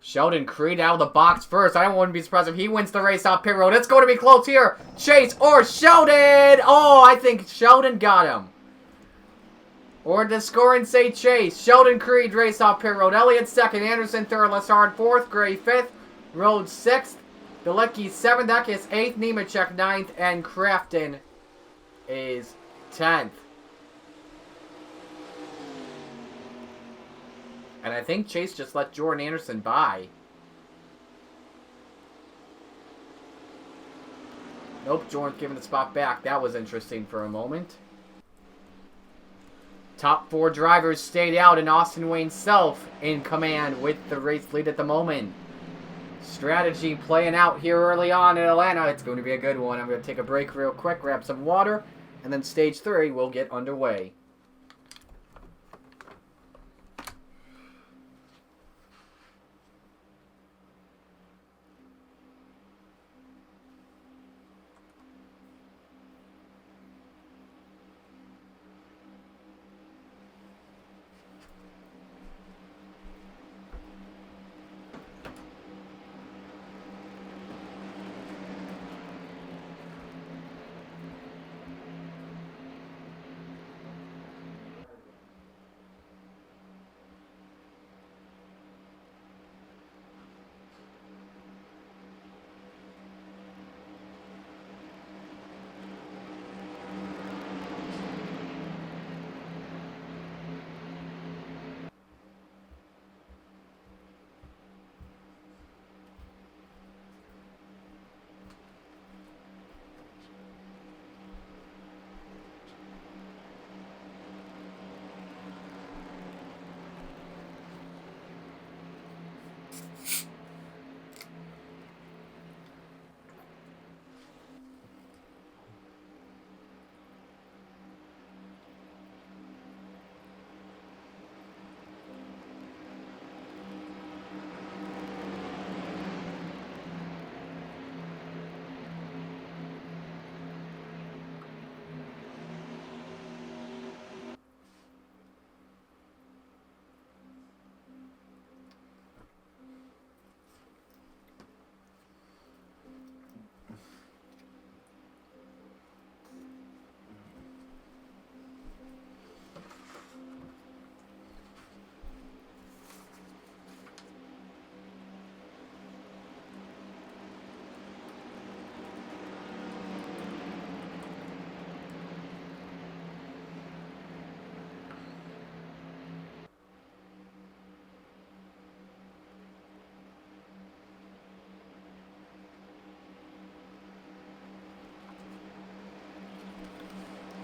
Sheldon Creed out of the box first. I wouldn't be surprised if he wins the race off pit road. It's going to be close here. Chase or Sheldon. Oh, I think Sheldon got him. Or does scoring say Chase? Sheldon Creed race off pit road. Elliott second. Anderson third. Lessard fourth. Gray fifth. Rhodes sixth. Bilecki seventh. Eckes eighth. Nemechek ninth. And Crafton is 10th. And I think Chase just let Jordan Anderson by. Nope, Jordan's giving the spot back. That was interesting for a moment. Top 4 drivers stayed out, and Austin Wayne Self in command with the race lead at the moment. Strategy playing out here early on in Atlanta. It's going to be a good one. I'm going to take a break real quick, grab some water, and then stage 3 will get underway.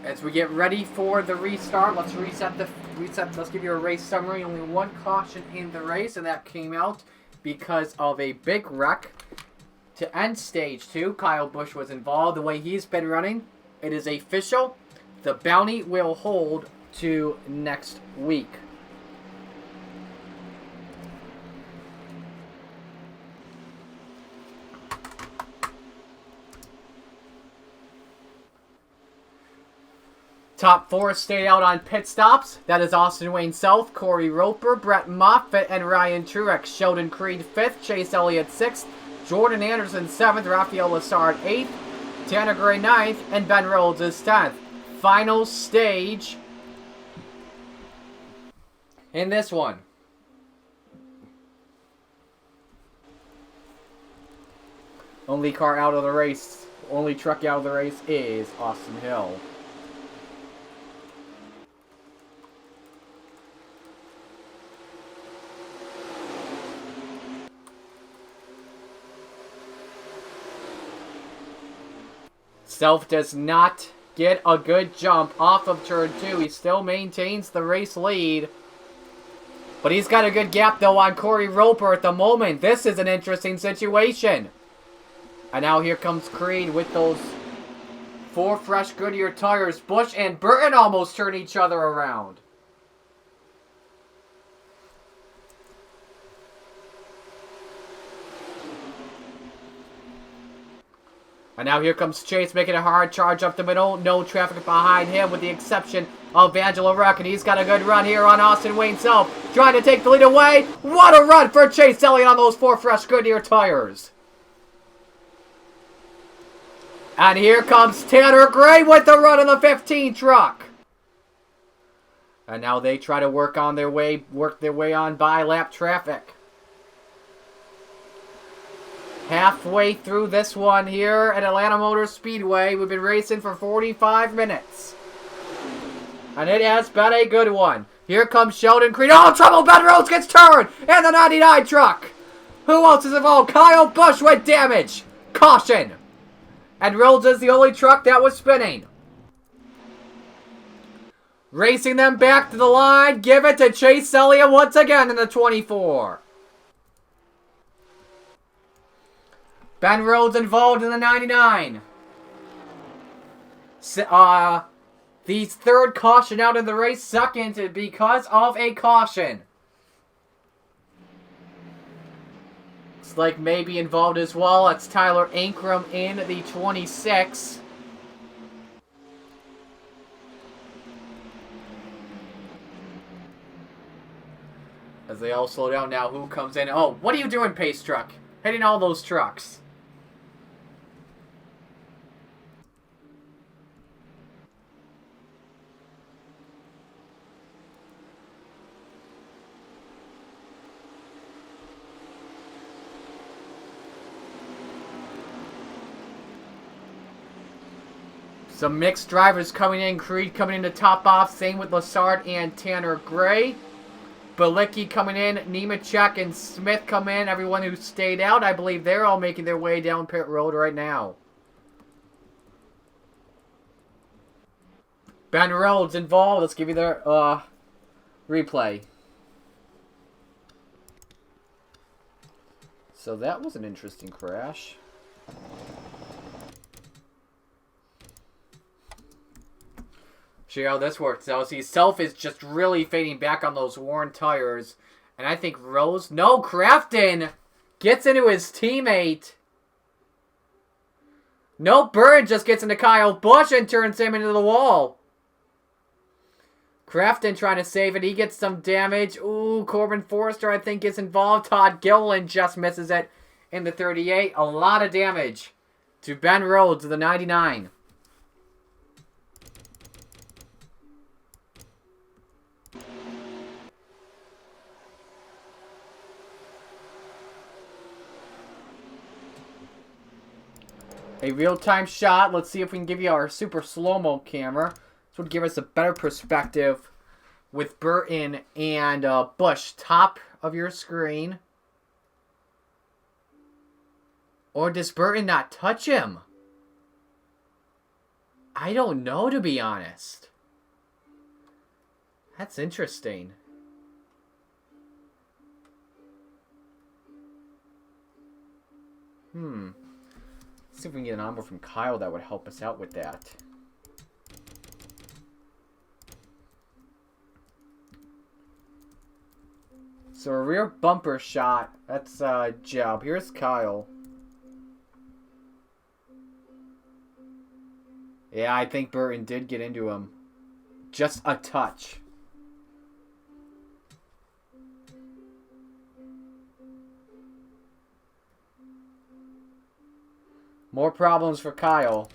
As we get ready for the restart, let's reset. Let's give you a race summary. Only one caution in the race, and that came out because of a big wreck to end stage 2. Kyle Busch was involved. The way he's been running, it is official. The bounty will hold to next week. Top 4 stayed out on pit stops. That is Austin Wayne Self, Corey Roper, Brett Moffitt, and Ryan Truex. Sheldon Creed 5th, Chase Elliott 6th, Jordan Anderson 7th, Rafael Lessard 8th, Tanner Gray 9th, and Ben Rhodes is 10th. Final stage in this one. Only car out of the race, only truck out of the race is Austin Hill. Self does not get a good jump off of turn 2. He still maintains the race lead. But he's got a good gap, though, on Corey Roper at the moment. This is an interesting situation. And now here comes Creed with those 4 fresh Goodyear tires. Busch and Burton almost turn each other around. And now here comes Chase making a hard charge up the middle. No traffic behind him with the exception of Angela Ruck. And he's got a good run here on Austin Wayne Self. Trying to take the lead away. What a run for Chase Elliott on those 4 fresh Goodyear tires. And here comes Tanner Gray with the run in the 15 truck. And now they try to work their way on by lap traffic. Halfway through this one here at Atlanta Motor Speedway. We've been racing for 45 minutes. And it has been a good one. Here comes Sheldon Creed. Oh, trouble! Ben Rhodes gets turned in the 99 truck. Who else is involved? Kyle Busch with damage. Caution. And Rhodes is the only truck that was spinning. Racing them back to the line. Give it to Chase Elliott once again in the 24. Ben Rhodes involved in the 99. The third caution out in the race, second because of a caution. Looks like maybe involved as well. It's Tyler Ankrum in the 26. As they all slow down now, who comes in? Oh, what are you doing, Pace Truck? Hitting all those trucks. Some mixed drivers coming in. Creed coming in to top off. Same with Lassard and Tanner Gray. Balicki coming in. Nemechek and Smith come in. Everyone who stayed out, I believe they're all making their way down pit road right now. Ben Rhodes involved. Let's give you their replay. So that was an interesting crash. See how this works out. See, Self is just really fading back on those worn tires. And I think Rose... No, Crafton gets into his teammate. No, Burton just gets into Kyle Busch and turns him into the wall. Crafton trying to save it. He gets some damage. Ooh, Corbin Forrester, I think, gets involved. Todd Gilliland just misses it in the 38. A lot of damage to Ben Rhodes of the 99. A real-time shot. Let's see if we can give you our super slow-mo camera. This would give us a better perspective with Burton and Busch. Top of your screen. Or does Burton not touch him? I don't know, to be honest. That's interesting. Let's see if we can get an onboard from Kyle that would help us out with that. So a rear bumper shot. That's Job. Here's Kyle. Yeah, I think Burton did get into him. Just a touch. More problems for Kyle.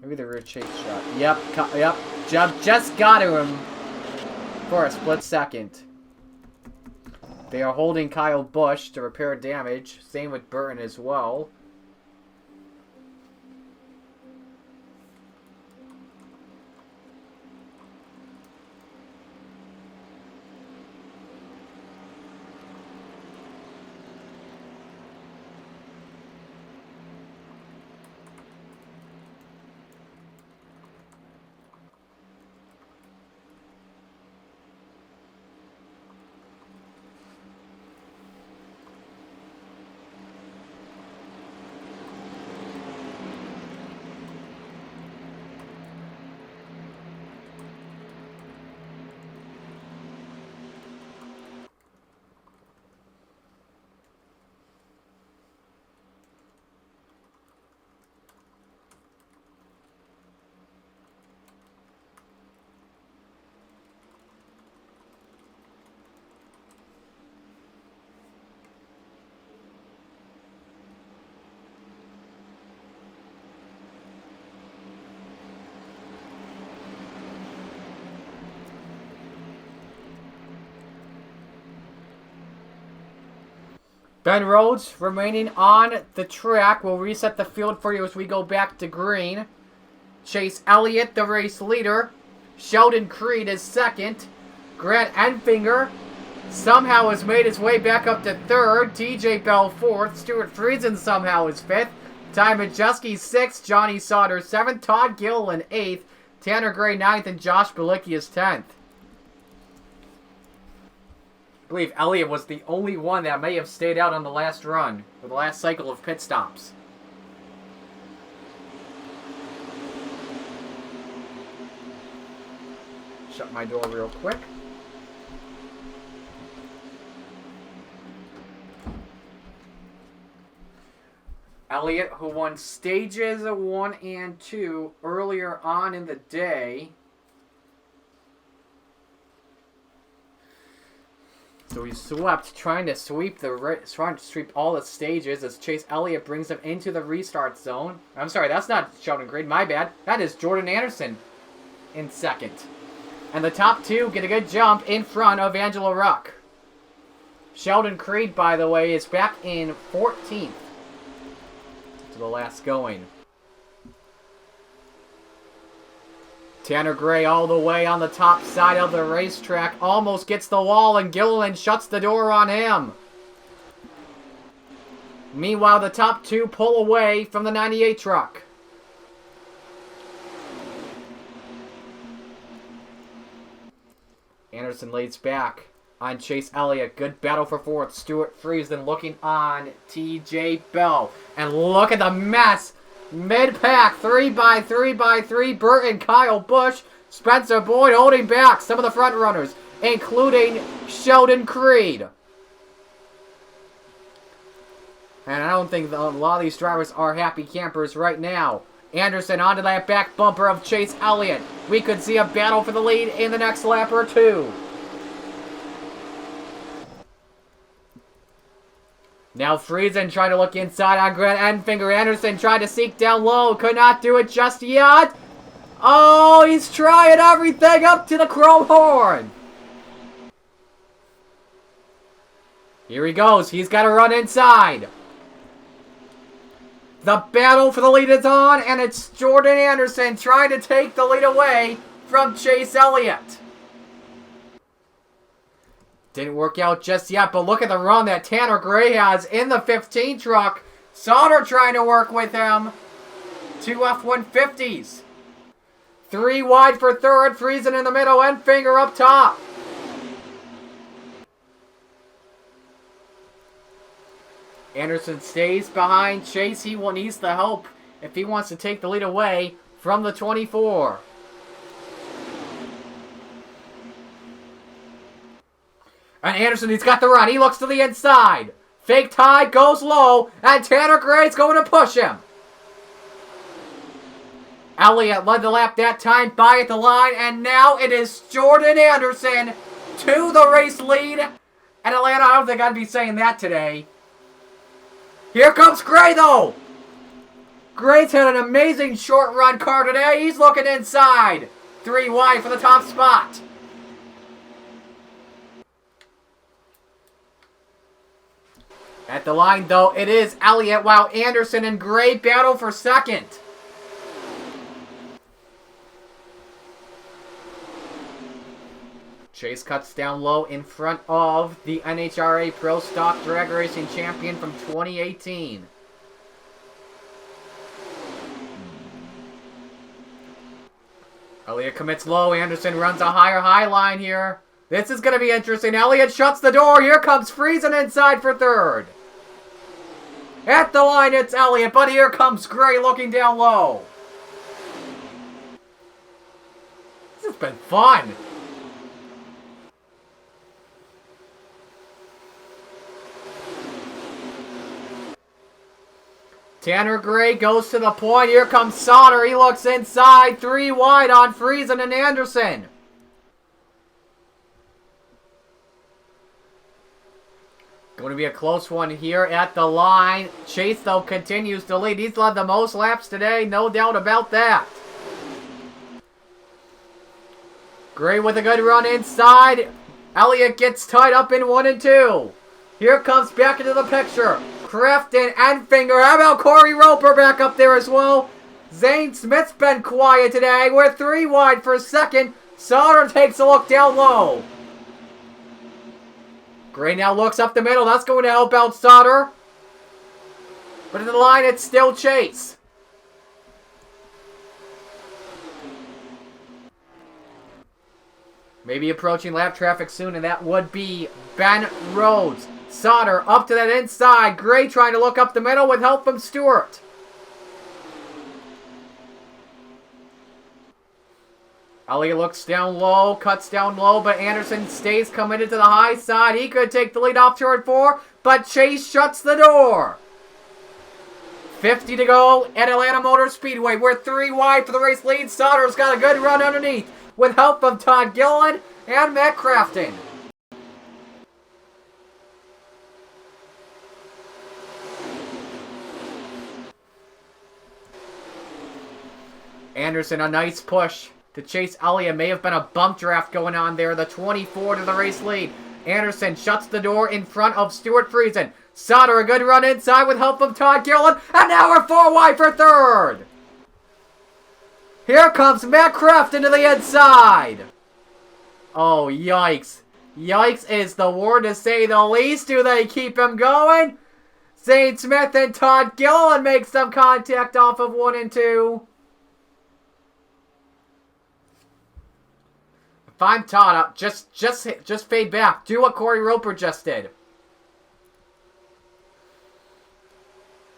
Maybe the rear chase shot. Yep. Just got to him for a split second. They are holding Kyle Busch to repair damage. Same with Burton as well. Ben Rhodes remaining on the track. We'll reset the field for you as we go back to green. Chase Elliott, the race leader. Sheldon Creed is second. Grant Enfinger somehow has made his way back up to third. TJ Bell fourth. Stuart Friesen somehow is fifth. Ty Majeski sixth. Johnny Sauter seventh. Todd Gilliland eighth. Tanner Gray ninth. And Josh Bilicki is 10th. I believe Elliott was the only one that may have stayed out on the last run, or the last cycle of pit stops. Shut my door real quick. Elliott, who won stages 1 and 2 earlier on in the day. So he swept, trying to sweep all the stages as Chase Elliott brings him into the restart zone. I'm sorry, that's not Sheldon Creed, my bad. That is Jordan Anderson in second. And the top two get a good jump in front of Angela Ruck. Sheldon Creed, by the way, is back in 14th to the last going. Tanner Gray all the way on the top side of the racetrack. Almost gets the wall, and Gilliland shuts the door on him. Meanwhile, the top two pull away from the 98 truck. Anderson lays back on Chase Elliott. Good battle for fourth. Stuart Friesen looking on TJ Bell. And look at the mess. Mid-pack, 3x3x3. Burton, Kyle Busch, Spencer Boyd holding back some of the front runners, including Sheldon Creed. And I don't think a lot of these drivers are happy campers right now. Anderson onto that back bumper of Chase Elliott. We could see a battle for the lead in the next lap or two. Now Friesen trying to look inside on Grant Enfinger. Anderson trying to seek down low. Could not do it just yet. Oh, he's trying everything up to the chrome horn. Here he goes. He's got to run inside. The battle for the lead is on, and it's Jordan Anderson trying to take the lead away from Chase Elliott. Didn't work out just yet, but look at the run that Tanner Gray has in the 15 truck. Sauter trying to work with him. Two F-150s. 3 wide for third. Friesen in the middle. Enfinger up top. Anderson stays behind Chase. He needs the help if he wants to take the lead away from the 24. And Anderson, he's got the run. He looks to the inside. Fake tie, goes low, and Tanner Gray's going to push him. Elliott led the lap that time by at the line, and now it is Jordan Anderson to the race lead. And Atlanta, I don't think I'd be saying that today. Here comes Gray, though. Gray's had an amazing short run car today. He's looking inside. 3 wide for the top spot. At the line, though, it is Elliott, while Anderson and Gray battle for second. Chase cuts down low in front of the NHRA Pro Stock Drag Racing Champion from 2018. Elliott commits low. Anderson runs a higher high line here. This is going to be interesting. Elliott shuts the door. Here comes Friesen inside for third. At the line, it's Elliott, but here comes Gray looking down low. This has been fun. Tanner Gray goes to the point. Here comes Sauter. He looks inside. 3 wide on Friesen and Anderson. Going to be a close one here at the line. Chase, though, continues to lead. He's led the most laps today, no doubt about that. Gray with a good run inside. Elliott gets tied up in 1 and 2. Here comes back into the picture. Crafton and Finger. How about Corey Roper back up there as well? Zane Smith's been quiet today. We're 3 wide for second. Sauter takes a look down low. Gray now looks up the middle. That's going to help out Sauter. But in the line, it's still Chase. Maybe approaching lap traffic soon, and that would be Ben Rhodes. Sauter up to that inside. Gray trying to look up the middle with help from Stewart. Elliott looks down low, cuts down low, but Anderson stays committed to the high side. He could take the lead off turn 4, but Chase shuts the door. 50 to go at Atlanta Motor Speedway. We're 3 wide for the race lead. Sauter's got a good run underneath with help of Todd Gilliland and Matt Crafton. Anderson, a nice push to chase Elliott. May have been a bump draft going on there. The 24 to the race lead. Anderson shuts the door in front of Stuart Friesen. Sauter, a good run inside with help from Todd Gilliland. And now we're 4 wide for third. Here comes Matt Crafton to the inside. Oh, yikes. Yikes is the word to say the least. Do they keep him going? Zane Smith and Todd Gilliland make some contact off of 1 and 2. If I'm Todd, just fade back. Do what Corey Roper just did.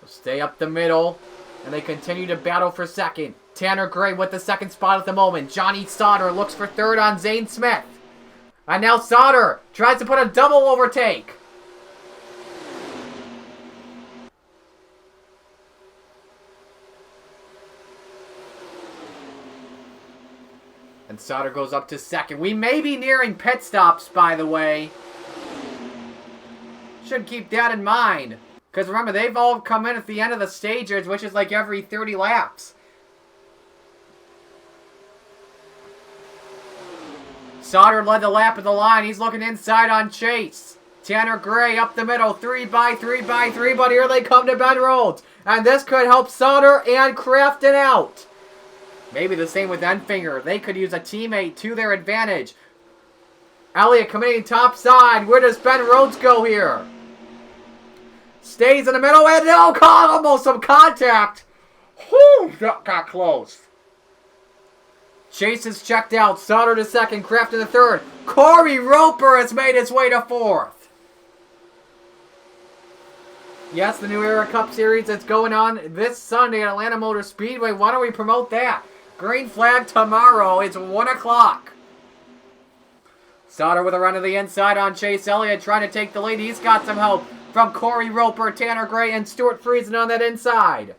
Stay up the middle, and they continue to battle for second. Tanner Gray with the second spot at the moment. Johnny Sauter looks for third on Zane Smith. And now Sauter tries to put a double overtake. And Sauter goes up to second. We may be nearing pit stops, by the way. Should keep that in mind. Because remember, they've all come in at the end of the stages, which is like every 30 laps. Sauter led the lap of the line. He's looking inside on Chase. Tanner Gray up the middle. 3 by 3 by 3. But here they come to Ben Rhodes. And this could help Sauter and Crafton out. Maybe the same with Enfinger. They could use a teammate to their advantage. Elliott coming top side. Where does Ben Rhodes go here? Stays in the middle. And no, almost some contact. Whew, that got close. Chase is checked out. Sauter to second. Crafton to third. Corey Roper has made his way to fourth. Yes, the New Era Cup Series that's going on this Sunday at Atlanta Motor Speedway. Why don't we promote that? Green flag tomorrow. It's 1 o'clock. Sauter with a run to the inside on Chase Elliott trying to take the lead. He's got some help from Corey Roper, Tanner Gray, and Stuart Friesen on that inside.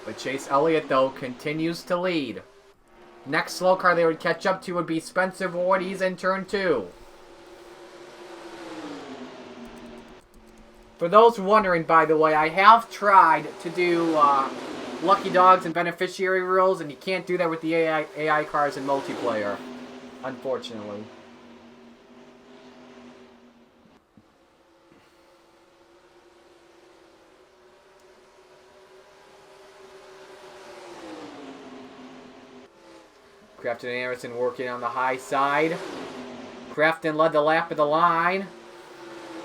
But Chase Elliott, though, continues to lead. Next slow car they would catch up to would be Spencer Ward. He's in turn 2. For those wondering, by the way, I have tried to do Lucky Dogs and beneficiary rules, and you can't do that with the AI cars in multiplayer, unfortunately. Crafton and Anderson working on the high side. Crafton led the lap of the line.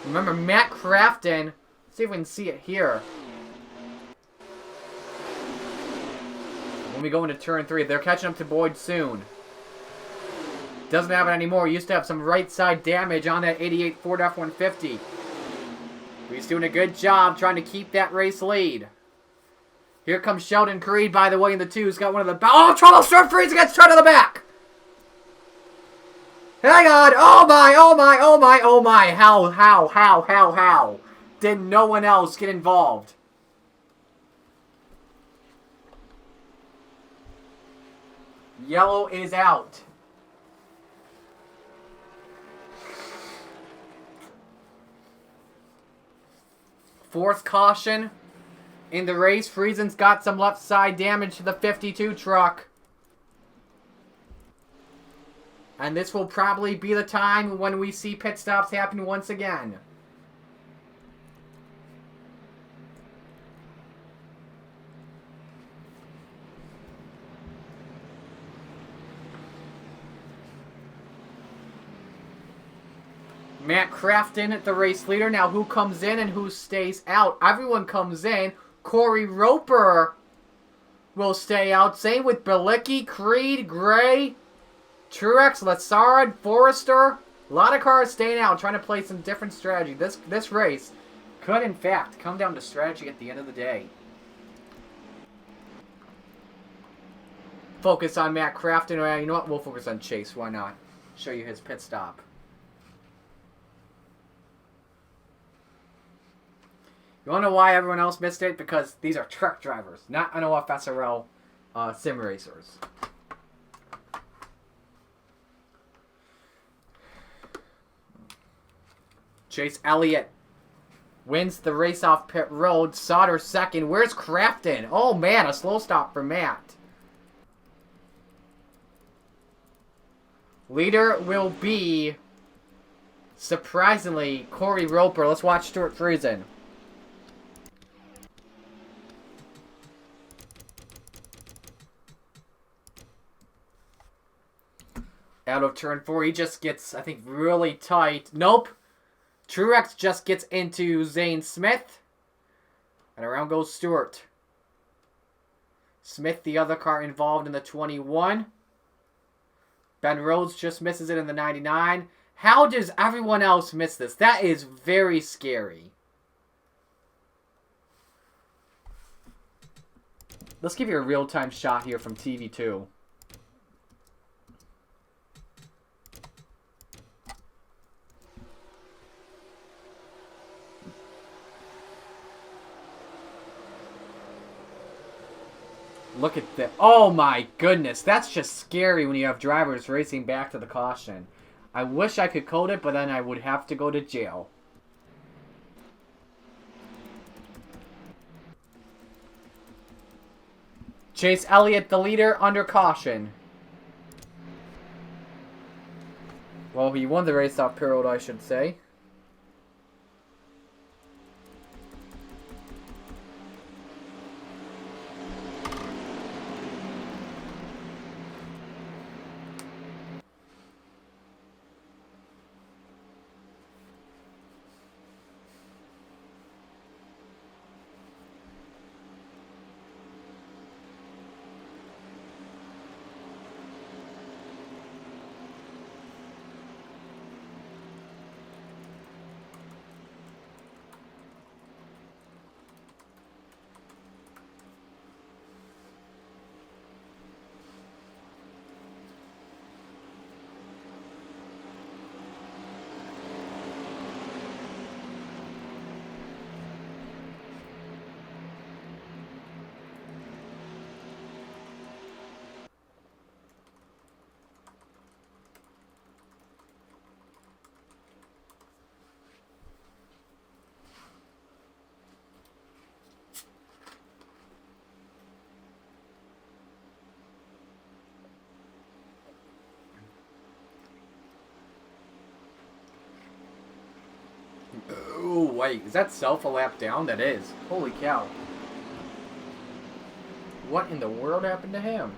Remember, Matt Crafton, let's see if we can see it here. When we go into turn 3, they're catching up to Boyd soon. Doesn't have it anymore. He used to have some right side damage on that 88 Ford F-150. He's doing a good job trying to keep that race lead. Here comes Sheldon Creed, by the way, in the 2. He's got one of the... Oh, trouble! Stuart Friesen gets turned to the back! Hang on! Oh my, oh my, oh my, oh my! How? Did no one else get involved? Yellow is out. Fourth caution in the race. Friesen's got some left side damage to the 52 truck. And this will probably be the time when we see pit stops happen once again. Matt Crafton, the race leader. Now who comes in and who stays out? Everyone comes in. Corey Roper will stay out. Same with Bilicki, Creed, Gray, Truex, Lassard, Forrester. A lot of cars staying out, trying to play some different strategy. This race could, in fact, come down to strategy at the end of the day. Focus on Matt Crafton. You know what? We'll focus on Chase. Why not? Show you his pit stop. You want to know why everyone else missed it? Because these are truck drivers, not NOF SRL sim racers. Chase Elliott wins the race off pit road. Sauter second. Where's Crafton? Oh man, a slow stop for Matt. Leader will be, surprisingly, Corey Roper. Let's watch Stuart Friesen. Out of turn 4, he just gets, I think, really tight. Nope. Truex just gets into Zane Smith. And around goes Stewart. Smith, the other car involved in the 21. Ben Rhodes just misses it in the 99. How does everyone else miss this? That is very scary. Let's give you a real-time shot here from TV2. Look at that. Oh my goodness. That's just scary when you have drivers racing back to the caution. I wish I could code it, but then I would have to go to jail. Chase Elliott, the leader, under caution. Well, he won the race off pit road, I should say. Oh, wait. Is that Self a lap down? That is. Holy cow. What in the world happened to him?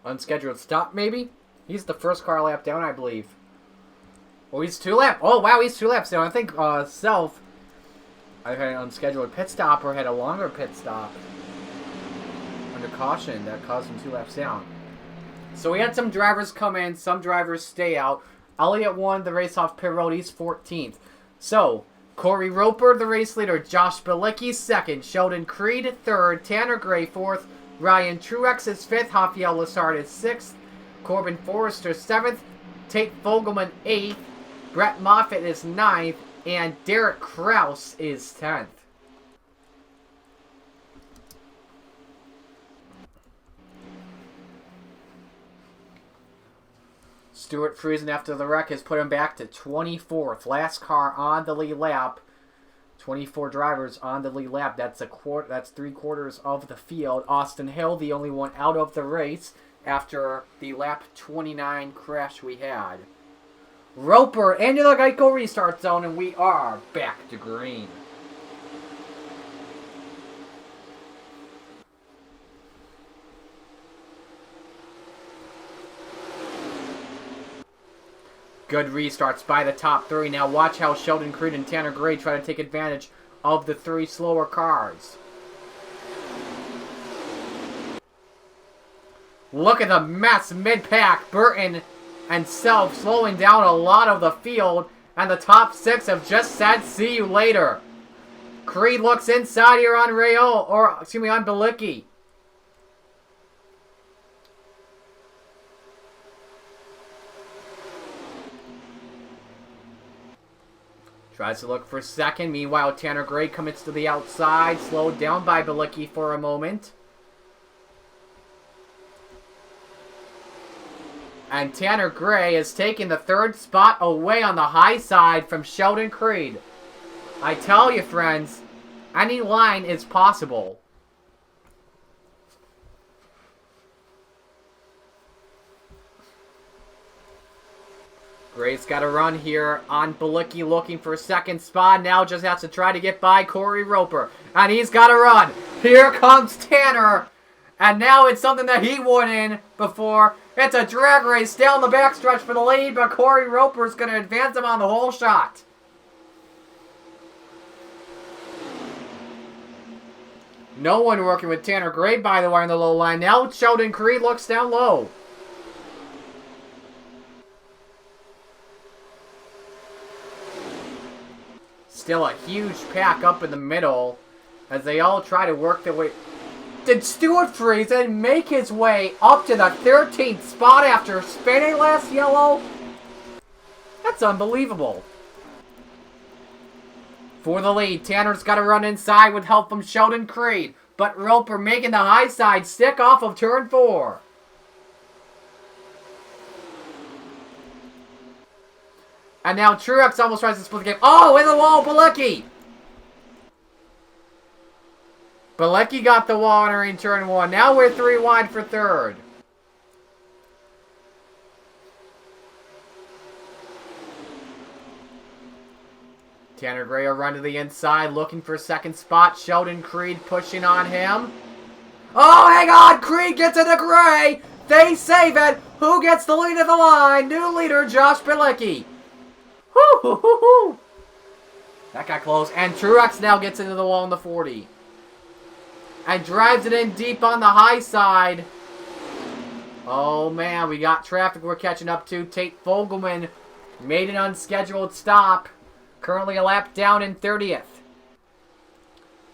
Unscheduled stop, maybe? He's the first car lap down, I believe. Oh, he's 2 laps. Oh, wow, he's 2 laps down. I think Self either had an unscheduled pit stop or had a longer pit stop under caution that caused him 2 laps down. So we had some drivers come in, some drivers stay out. Elliott won the race off pit road. He's 14th. So, Corey Roper, the race leader. Josh Bilicki, 2nd. Sheldon Creed, 3rd. Tanner Gray, 4th. Ryan Truex is 5th. Rafael Lassard is 6th. Corbin Forrester, 7th. Tate Fogelman, 8th. Brett Moffitt is 9th. And Derek Kraus is 10th. Stuart Friesen, after the wreck, has put him back to 24th. Last car on the lead lap. 24 drivers on the lead lap. That's 3/4 of the field. Austin Hill, the only one out of the race, after the lap 29 crash we had. Roper into the Geico restart zone, and we are back to green. Good restarts by the top three. Now watch how Sheldon Creed and Tanner Gray try to take advantage of the three slower cars. Look at the mess mid-pack. Burton and Self slowing down a lot of the field, and the top six have just said see you later. Creed looks inside here on Rayo, or excuse me, on Bilicki. Tries to look for second. Meanwhile, Tanner Gray commits to the outside, slowed down by Bilicki for a moment. And Tanner Gray is taking the third spot away on the high side from Sheldon Creed. I tell you, friends, any line is possible. Gray's got a run here on Bilicki looking for a second spot. Now just has to try to get by Corey Roper. And he's got a run. Here comes Tanner. And now it's something that he won in before. It's a drag race down the backstretch for the lead, but Corey Roper's going to advance him on the whole shot. No one working with Tanner Gray, by the way, on the low line. Now Sheldon Creed looks down low. Still a huge pack up in the middle as they all try to work their way. Did Stuart Friesen make his way up to the 13th spot after spinning last yellow? That's unbelievable. For the lead, Tanner's got to run inside with help from Sheldon Creed, but Roper making the high side stick off of turn 4. And now Truex almost tries to split the game. Oh, in the wall, Bilicki! Bilicki got the wall entering turn 1. Now we're 3 wide for third. Tanner Gray will run to the inside, looking for second spot. Sheldon Creed pushing on him. Oh, hang on! Creed gets into Gray! They save it! Who gets the lead of the line? New leader, Josh Bilicki. Whoo, hoo, hoo, hoo. That got close. And Truex now gets into the wall in the 40. And drives it in deep on the high side. Oh, man. We got traffic we're catching up to. Tate Fogelman made an unscheduled stop. Currently a lap down in 30th.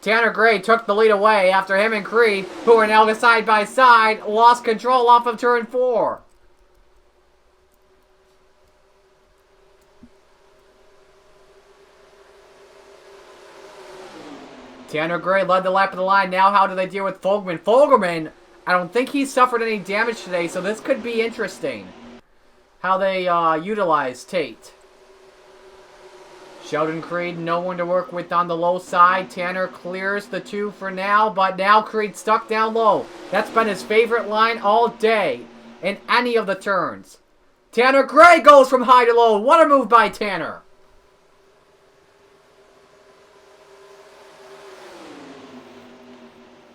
Tanner Gray took the lead away after him and Creed, who are now side by side, lost control off of turn 4. Tanner Gray led the lap of the line. Now how do they deal with Fogelman? Fogelman, I don't think he suffered any damage today, so this could be interesting. How they utilize Tate. Sheldon Creed, no one to work with on the low side. Tanner clears the 2 for now, but now Creed stuck down low. That's been his favorite line all day in any of the turns. Tanner Gray goes from high to low. What a move by Tanner.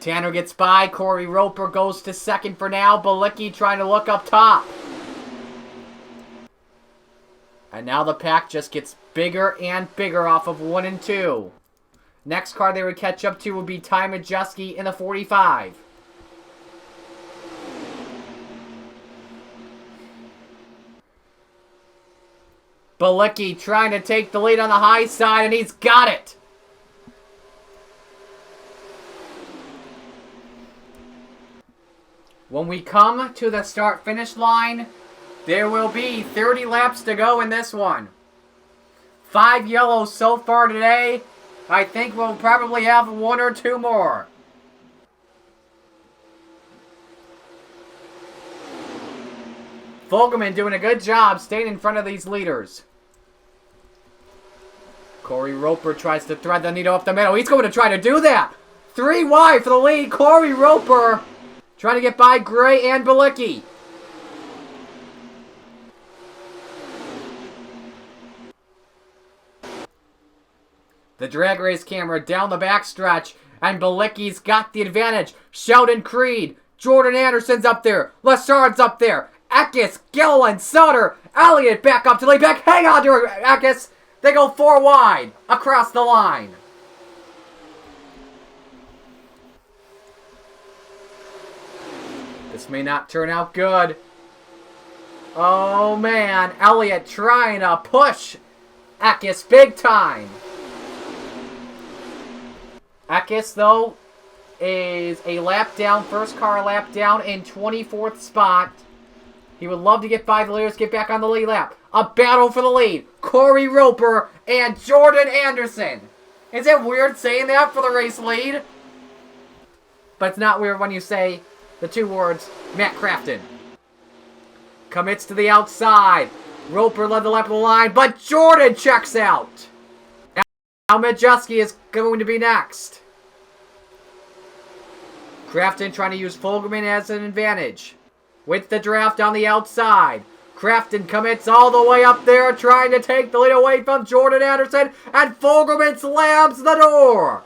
Tanner gets by. Corey Roper goes to second for now. Bilicki trying to look up top. And now the pack just gets bigger and bigger off of 1 and 2. Next car they would catch up to would be Ty Majeski in the 45. Bilicki trying to take the lead on the high side, and he's got it. When we come to the start-finish line, there will be 30 laps to go in this one. 5 yellows so far today. I think we'll probably have 1 or 2 more. Fogelman doing a good job staying in front of these leaders. Corey Roper tries to thread the needle up the middle. He's going to try to do that. 3 wide for the lead. Corey Roper Trying to get by Gray and Bilicki. The drag race camera down the backstretch, and Bilicki's got the advantage. Sheldon Creed, Jordan Anderson's up there, Lassard's up there, Eckes, Gilliland, Sutter, Elliott back up to lead back. Hang on to Eckes. They go 4 wide across the line. This may not turn out good. Oh man, Elliott trying to push Eckes big time. Eckes, though, is a lap down, first car lap down in 24th spot. He would love to get by the leaders, get back on the lead lap. A battle for the lead. Corey Roper and Jordan Anderson. Is it weird saying that for the race lead? But it's not weird when you say the 2 words, Matt Crafton. Commits to the outside. Roper led the lap of the line, but Jordan checks out. Now Majewski is going to be next. Crafton trying to use Fogelman as an advantage. With the draft on the outside. Crafton commits all the way up there, trying to take the lead away from Jordan Anderson, and Fogelman slams the door.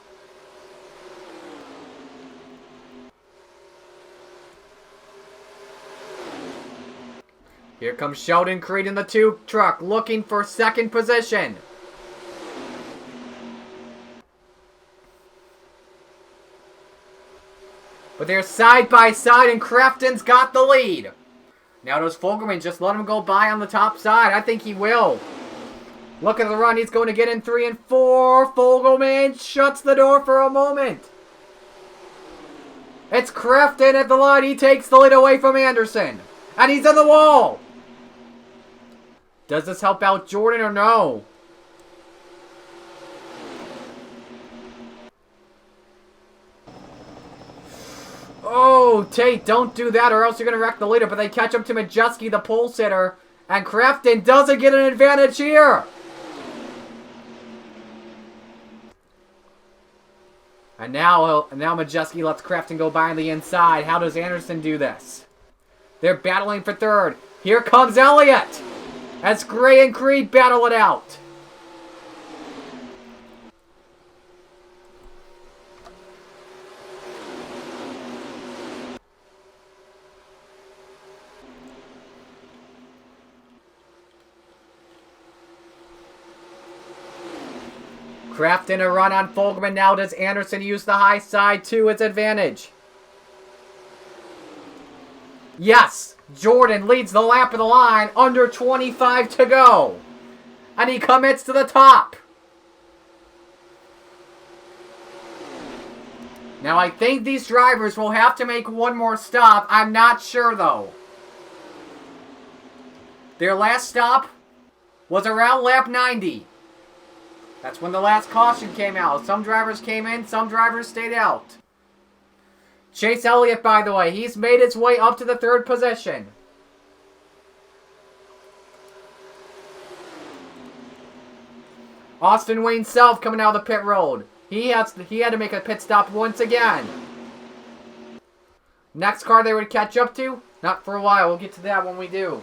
Here comes Sheldon Creed in the 2 truck, looking for second position. But they're side by side, and Crafton's got the lead. Now does Fogelman just let him go by on the top side? I think he will. Look at the run. He's going to get in 3 and 4. Fogelman shuts the door for a moment. It's Crafton at the line. He takes the lead away from Anderson. And he's in the wall. Does this help out Jordan or no? Oh, Tate, don't do that or else you're going to wreck the leader. But they catch up to Majewski, the pole sitter. And Crafton doesn't get an advantage here. And now Majewski lets Crafton go by on the inside. How does Anderson do this? They're battling for third. Here comes Elliott. As Gray and Creed battle it out. Crafton a run on Fogelman. Now does Anderson use the high side to its advantage? Yes! Jordan leads the lap of the line. Under 25 to go. And he commits to the top. Now I think these drivers will have to make one more stop. I'm not sure though. Their last stop was around lap 90. That's when the last caution came out. Some drivers came in, some drivers stayed out. Chase Elliott, by the way, he's made his way up to the 3rd position. Austin Wayne Self coming out of the pit road. He had to make a pit stop once again. Next car they would catch up to? Not for a while. We'll get to that when we do.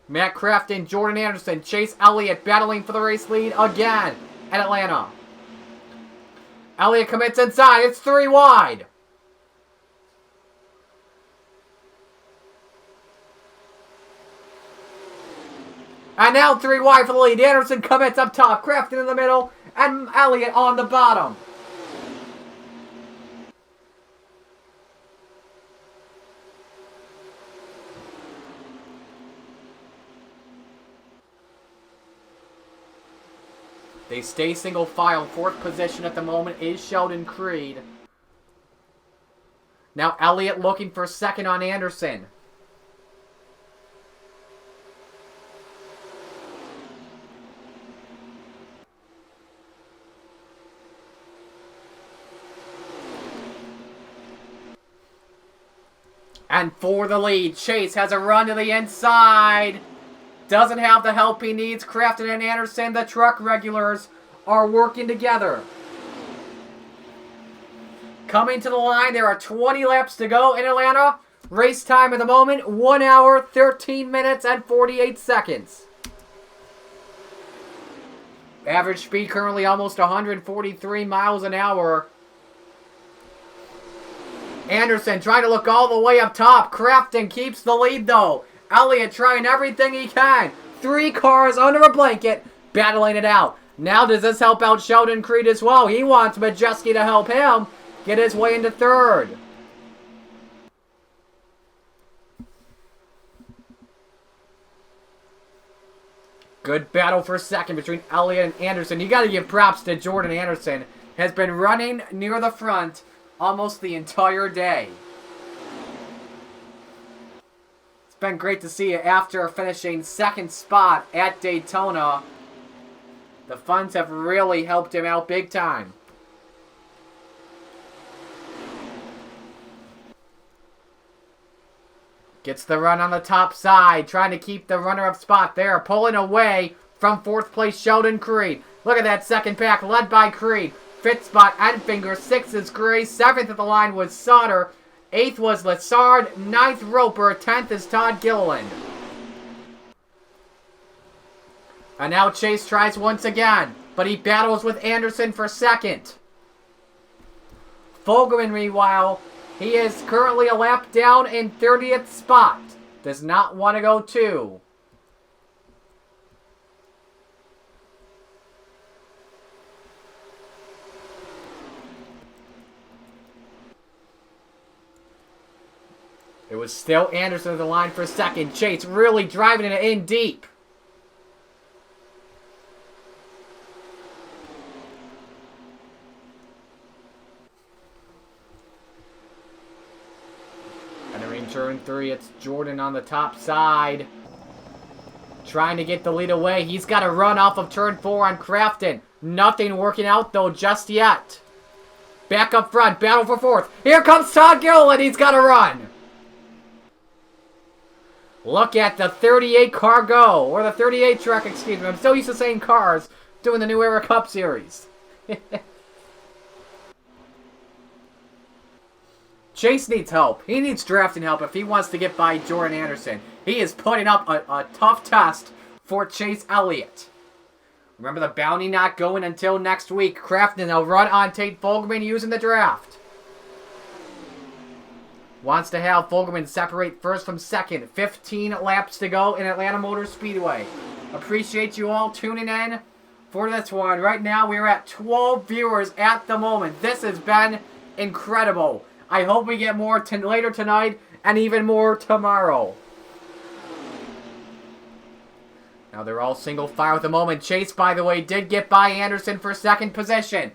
Matt Crafton, Jordan Anderson, Chase Elliott battling for the race lead again at Atlanta. Elliott commits inside. It's 3 wide. And now 3 wide for the lead. Anderson commits up top. Crafton in the middle. And Elliott on the bottom. They stay single file. 4th position at the moment is Sheldon Creed. Now Elliott looking for 2nd on Anderson. And for the lead, Chase has a run to the inside. Doesn't have the help he needs. Crafton and Anderson, the truck regulars, are working together. coming to the line. There are 20 laps to go in Atlanta. Race time at the moment, 1 hour, 13 minutes, and 48 seconds. Average speed currently almost 143 miles an hour. Anderson trying to look all the way up top. Crafton keeps the lead though. Elliott trying everything he can. 3 cars under a blanket, battling it out. Now does this help out Sheldon Creed as well? He wants Majeski to help him get his way into third. Good battle for second between Elliott and Anderson. You got to give props to Jordan Anderson. Has been running near the front almost the entire day. It's been great to see it after finishing second spot at Daytona. The funds have really helped him out big time. Gets the run on the top side, trying to keep the runner-up spot there. Pulling away from 4th place Sheldon Creed. Look at that second pack led by Creed. 5th spot, Enfinger. 6th is Gray. 7th at the line was Sauter. 8th was Lassard. 9th, Roper. 10th is Todd Gilliland. And now Chase tries once again, but he battles with Anderson for second. Fogelman, meanwhile, he is currently a lap down in 30th spot. Does not want to go 2. It was still Anderson at the line for second. Chase really driving it in deep. Entering turn 3, it's Jordan on the top side. Trying to get the lead away. He's got a run off of turn 4 on Crafton. Nothing working out though just yet. Back up front, battle for 4th. Here comes Todd Gilliland. He's got a run. Look at the 38 car go, or the 38 truck, excuse me. I'm so used to saying cars doing the New Era Cup Series. Chase needs help. He needs drafting help if he wants to get by Jordan Anderson. He is putting up a tough test for Chase Elliott. Remember the bounty not going until next week. Crafton will run on Tate Fogelman using the draft. Wants to have Fogelman separate first from second. 15 laps to go in Atlanta Motor Speedway. Appreciate you all tuning in for this one. Right now we are at 12 viewers at the moment. This has been incredible. I hope we get more later tonight and even more tomorrow. Now they're all single file at the moment. Chase, by the way, did get by Anderson for second position.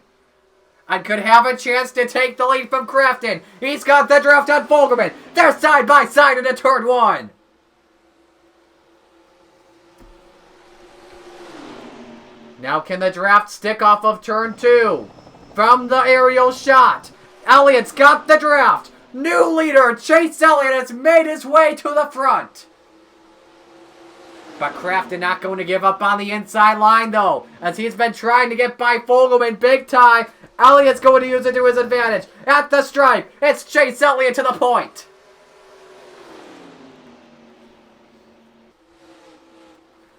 And could have a chance to take the lead from Crafton. He's got the draft on Fogelman. They're side by side into turn 1. Now can the draft stick off of turn 2? From the aerial shot. Elliott's got the draft. New leader, Chase Elliott, has made his way to the front. But Crafton not going to give up on the inside line, though, as he's been trying to get by Fogelman big time. Elliott's going to use it to his advantage. At the stripe, it's Chase Elliott to the point.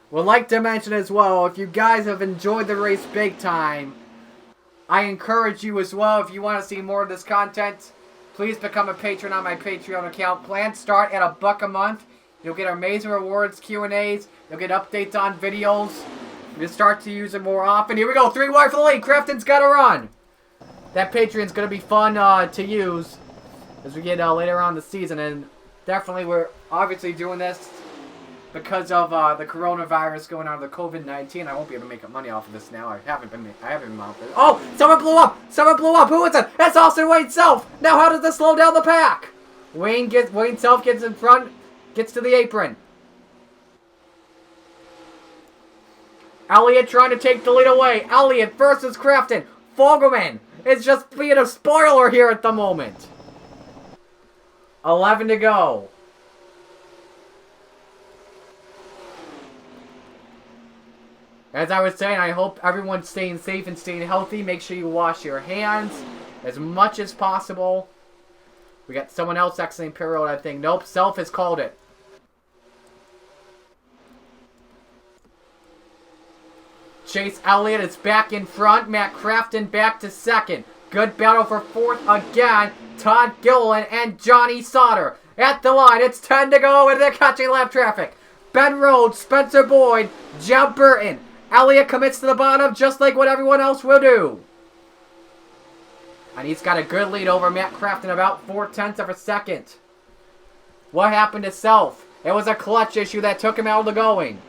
Would like to mention as well, if you guys have enjoyed the race big time, I encourage you as well, if you want to see more of this content, please become a patron on my Patreon account. Plans start at $1 a month. You'll get amazing rewards, Q&As. You'll get updates on videos. You'll start to use it more often. Here we go. 3 wide for the lead. Crafton's got to run. That Patreon's going to be fun to use as we get later on in the season. And definitely we're obviously doing this because of the coronavirus going on, the COVID-19. I won't be able to make money off of this now. I haven't been off this. Oh, someone blew up. Someone blew up. Who is it? That's Austin Wayne Self. Now how does this slow down the pack? Wayne Self gets in front. Gets to the apron. Elliott trying to take the lead away. Elliott versus Crafton. Fogelman is just being a spoiler here at the moment. 11 to go. As I was saying, I hope everyone's staying safe and staying healthy. Make sure you wash your hands. as much as possible. We got someone else exiting pit road, I think. Nope, Self has called it. Chase Elliott is back in front. Matt Crafton back to second. Good battle for fourth again. Todd Gilliland and Johnny Sauter at the line. It's 10 to go and they're catching lap traffic. Ben Rhodes, Spencer Boyd, Jeb Burton. Elliott commits to the bottom just like what everyone else will do. And he's got a good lead over Matt Crafton, about 0.4 of a second. What happened to Self? It was a clutch issue that took him out of the going.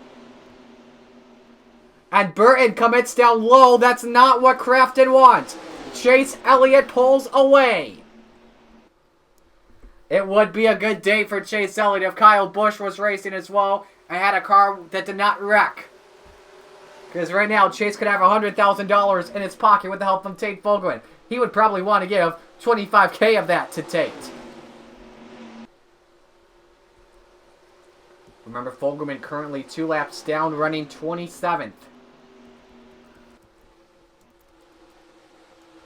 And Burton commits down low. That's not what Crafton wants. Chase Elliott pulls away. It would be a good day for Chase Elliott if Kyle Busch was racing as well and had a car that did not wreck. Because right now, Chase could have $100,000 in his pocket with the help from Tate Fogleman. He would probably want to give $25K of that to Tate. Remember, Fogleman currently 2 laps down, running 27th.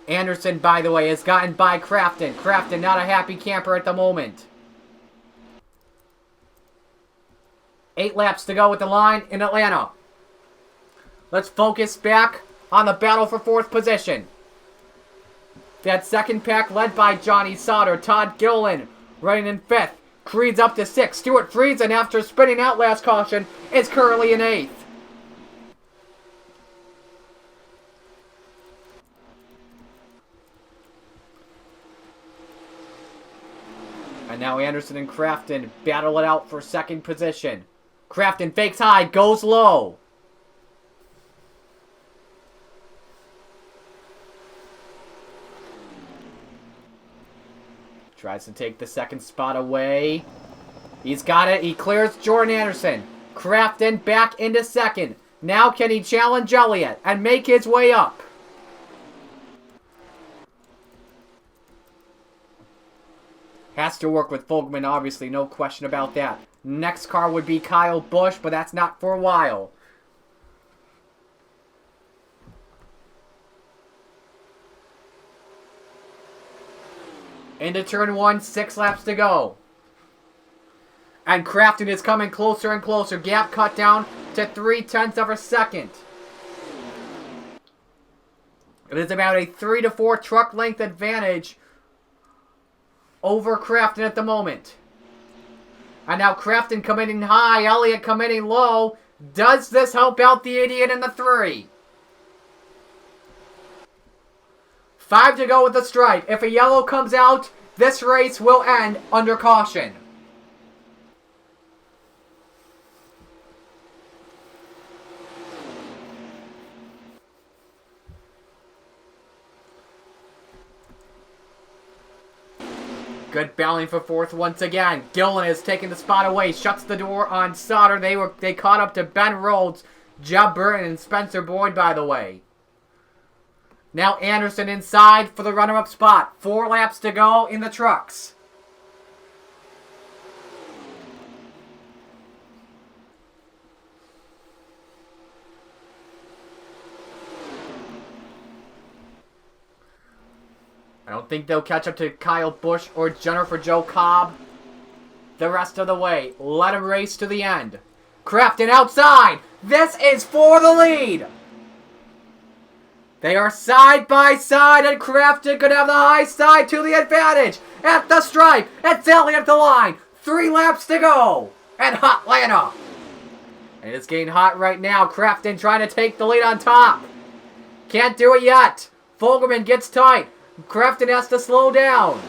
Anderson, by the way, has gotten by Crafton. Crafton not a happy camper at the moment. 8 laps to go with the line in Atlanta. Let's focus back on the battle for 4th position. That second pack led by Johnny Sauter. Todd Gilliland running in 5th. Creed's up to 6th. Stuart Friesen, after spinning out last caution, is currently in 8th. And now Anderson and Crafton battle it out for 2nd position. Crafton fakes high, goes low. Tries to take the 2nd spot away. He's got it. He clears Jordan Anderson. Crafton back into 2nd. Now can he challenge Elliott and make his way up? Has to work with Fogleman, obviously, no question about that. Next car would be Kyle Busch, but that's not for a while. Into turn 1, 6 laps to go. And Crafton is coming closer and closer. Gap cut down to 0.3 of a second. It is about a 3 to 4 truck length advantage over Crafton at the moment. And now Crafton committing high, Elliott committing low. Does this help out the idiot in the 3? 5 to go with the stripe. If a yellow comes out, this race will end under caution. Good battling for 4th once again. Gillen is taking the spot away. Shuts the door on Sauter. They caught up to Ben Rhodes, Jeb Burton, and Spencer Boyd, by the way. Now Anderson inside for the runner-up spot. 4 laps to go in the trucks. I don't think they'll catch up to Kyle Busch or Jennifer Jo Cobb the rest of the way. Let them race to the end. Crafton outside. This is for the lead. They are side by side, and Crafton could have the high side to the advantage. At the stripe, it's Elliott at the line. 3 laps to go. And hot Atlanta. And it's getting hot right now. Crafton trying to take the lead on top. Can't do it yet. Fogleman gets tight. Crafton has to slow down.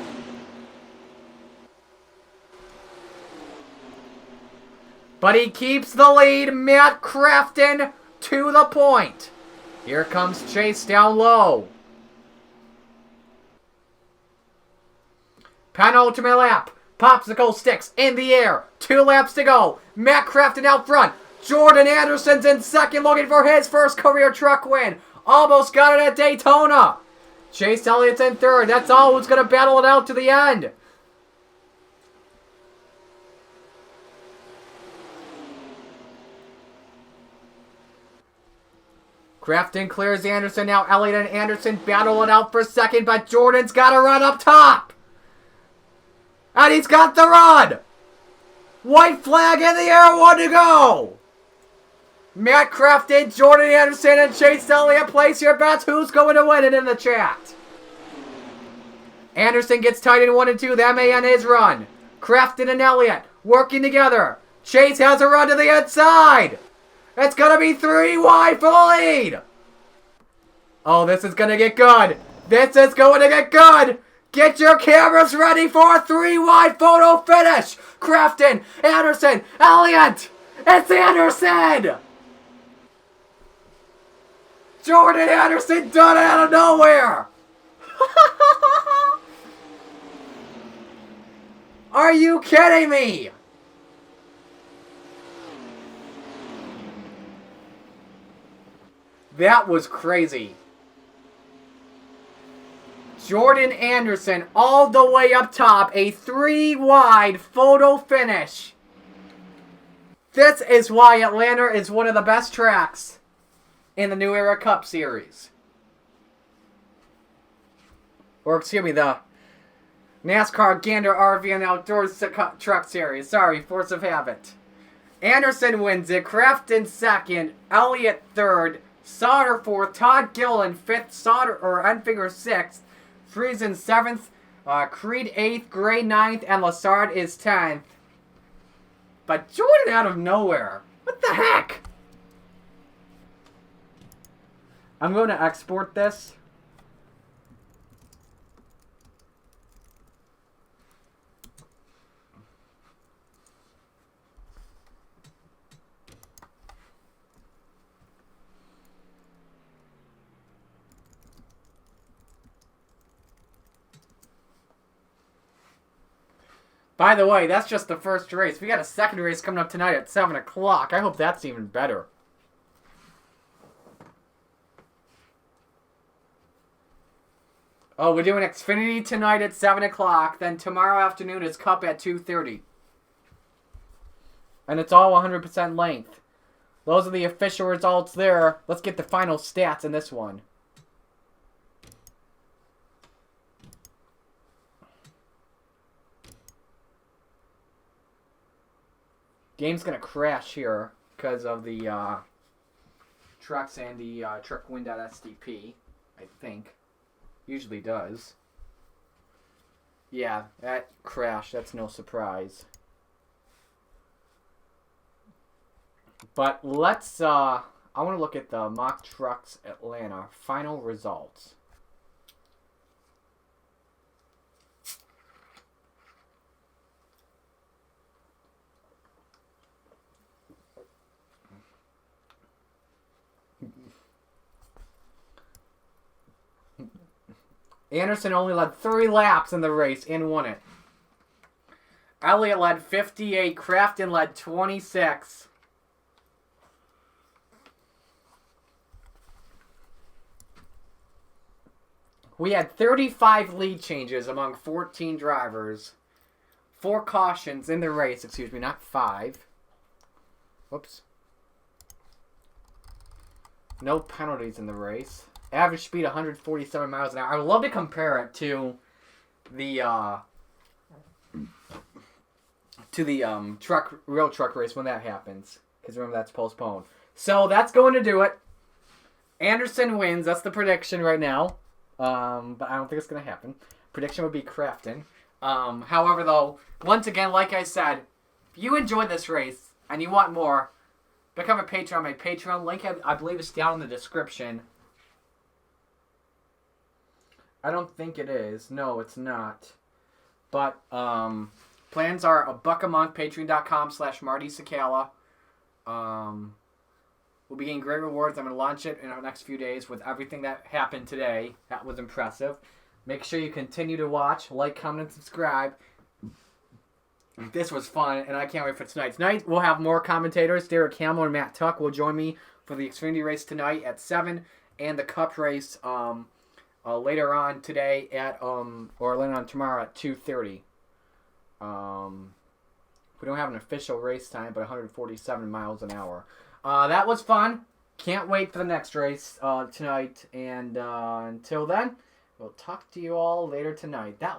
But he keeps the lead. Matt Crafton to the point. Here comes Chase down low. Penultimate lap. Popsicle sticks in the air. 2 laps to go. Matt Crafton out front. Jordan Anderson's in 2nd, looking for his first career truck win. Almost got it at Daytona. Chase Elliott's in 3rd. That's all who's going to battle it out to the end. Crafton clears Anderson. Now Elliott and Anderson battle it out for second, but Jordan's got to run up top. And he's got the run. White flag in the air, 1 to go. Matt Crafton, Jordan Anderson, and Chase Elliott, place your bets. Who's going to win it in the chat? Anderson gets tight in 1 and 2. That may end his run. Crafton and Elliott working together. Chase has a run to the inside. It's going to be 3 wide for the lead. Oh, this is going to get good. This is going to get good. Get your cameras ready for a 3 wide photo finish. Crafton, Anderson, Elliott. It's Anderson. Jordan Anderson done it out of nowhere. Are you kidding me? That was crazy. Jordan Anderson all the way up top. A 3 wide photo finish. This is why Atlanta is one of the best tracks in the New Era Cup Series. Or excuse me, the NASCAR Gander RV and Outdoors Truck Series. Sorry, Force of Habit. Anderson wins it. Crafton second. Elliott third. Sauter fourth. Todd Gillen fifth. Enfinger sixth. Friesen seventh. Creed eighth. Gray ninth. And Lassard is 10th. But Jordan out of nowhere. What the heck? I'm going to export this. By the way, that's just the first race. We got a second race coming up tonight at 7 o'clock. I hope that's even better. Oh, we're doing Xfinity tonight at 7 o'clock. Then tomorrow afternoon is Cup at 2:30. And it's all 100% length. Those are the official results there. Let's get the final stats in this one. Game's going to crash here because of the trucks and the truckwin.stp, I think. Usually does. Yeah, that crashed. That's no surprise. But let's, I want to look at the Mock Trucks Atlanta final results. Anderson only led 3 laps in the race and won it. Elliott led 58. Crafton led 26. We had 35 lead changes among 14 drivers. 4 cautions in the race. Excuse me, not 5. Whoops. No penalties in the race. Average speed 147 miles an hour. I would love to compare it to the real truck race when that happens. Because remember, that's postponed. So that's going to do it. Anderson wins. That's the prediction right now. But I don't think it's going to happen. Prediction would be Crafton. However, though, once again, like I said, if you enjoyed this race and you want more, become a patron on my Patreon. Link, I believe, is down in the description. I don't think it is. No, it's not. But plans are $1 a month, patreon.com/Marty Sakala. We'll be getting great rewards. I'm going to launch it in the next few days with everything that happened today. That was impressive. Make sure you continue to watch, like, comment, and subscribe. This was fun, and I can't wait for tonight. Tonight, we'll have more commentators. Derek Hamill and Matt Tuck will join me for the Xfinity race tonight at 7, and the Cup race later on today at or later on tomorrow at 2:30. We don't have an official race time, but 147 miles an hour. That was fun. Can't wait for the next race tonight. And until then, we'll talk to you all later tonight. That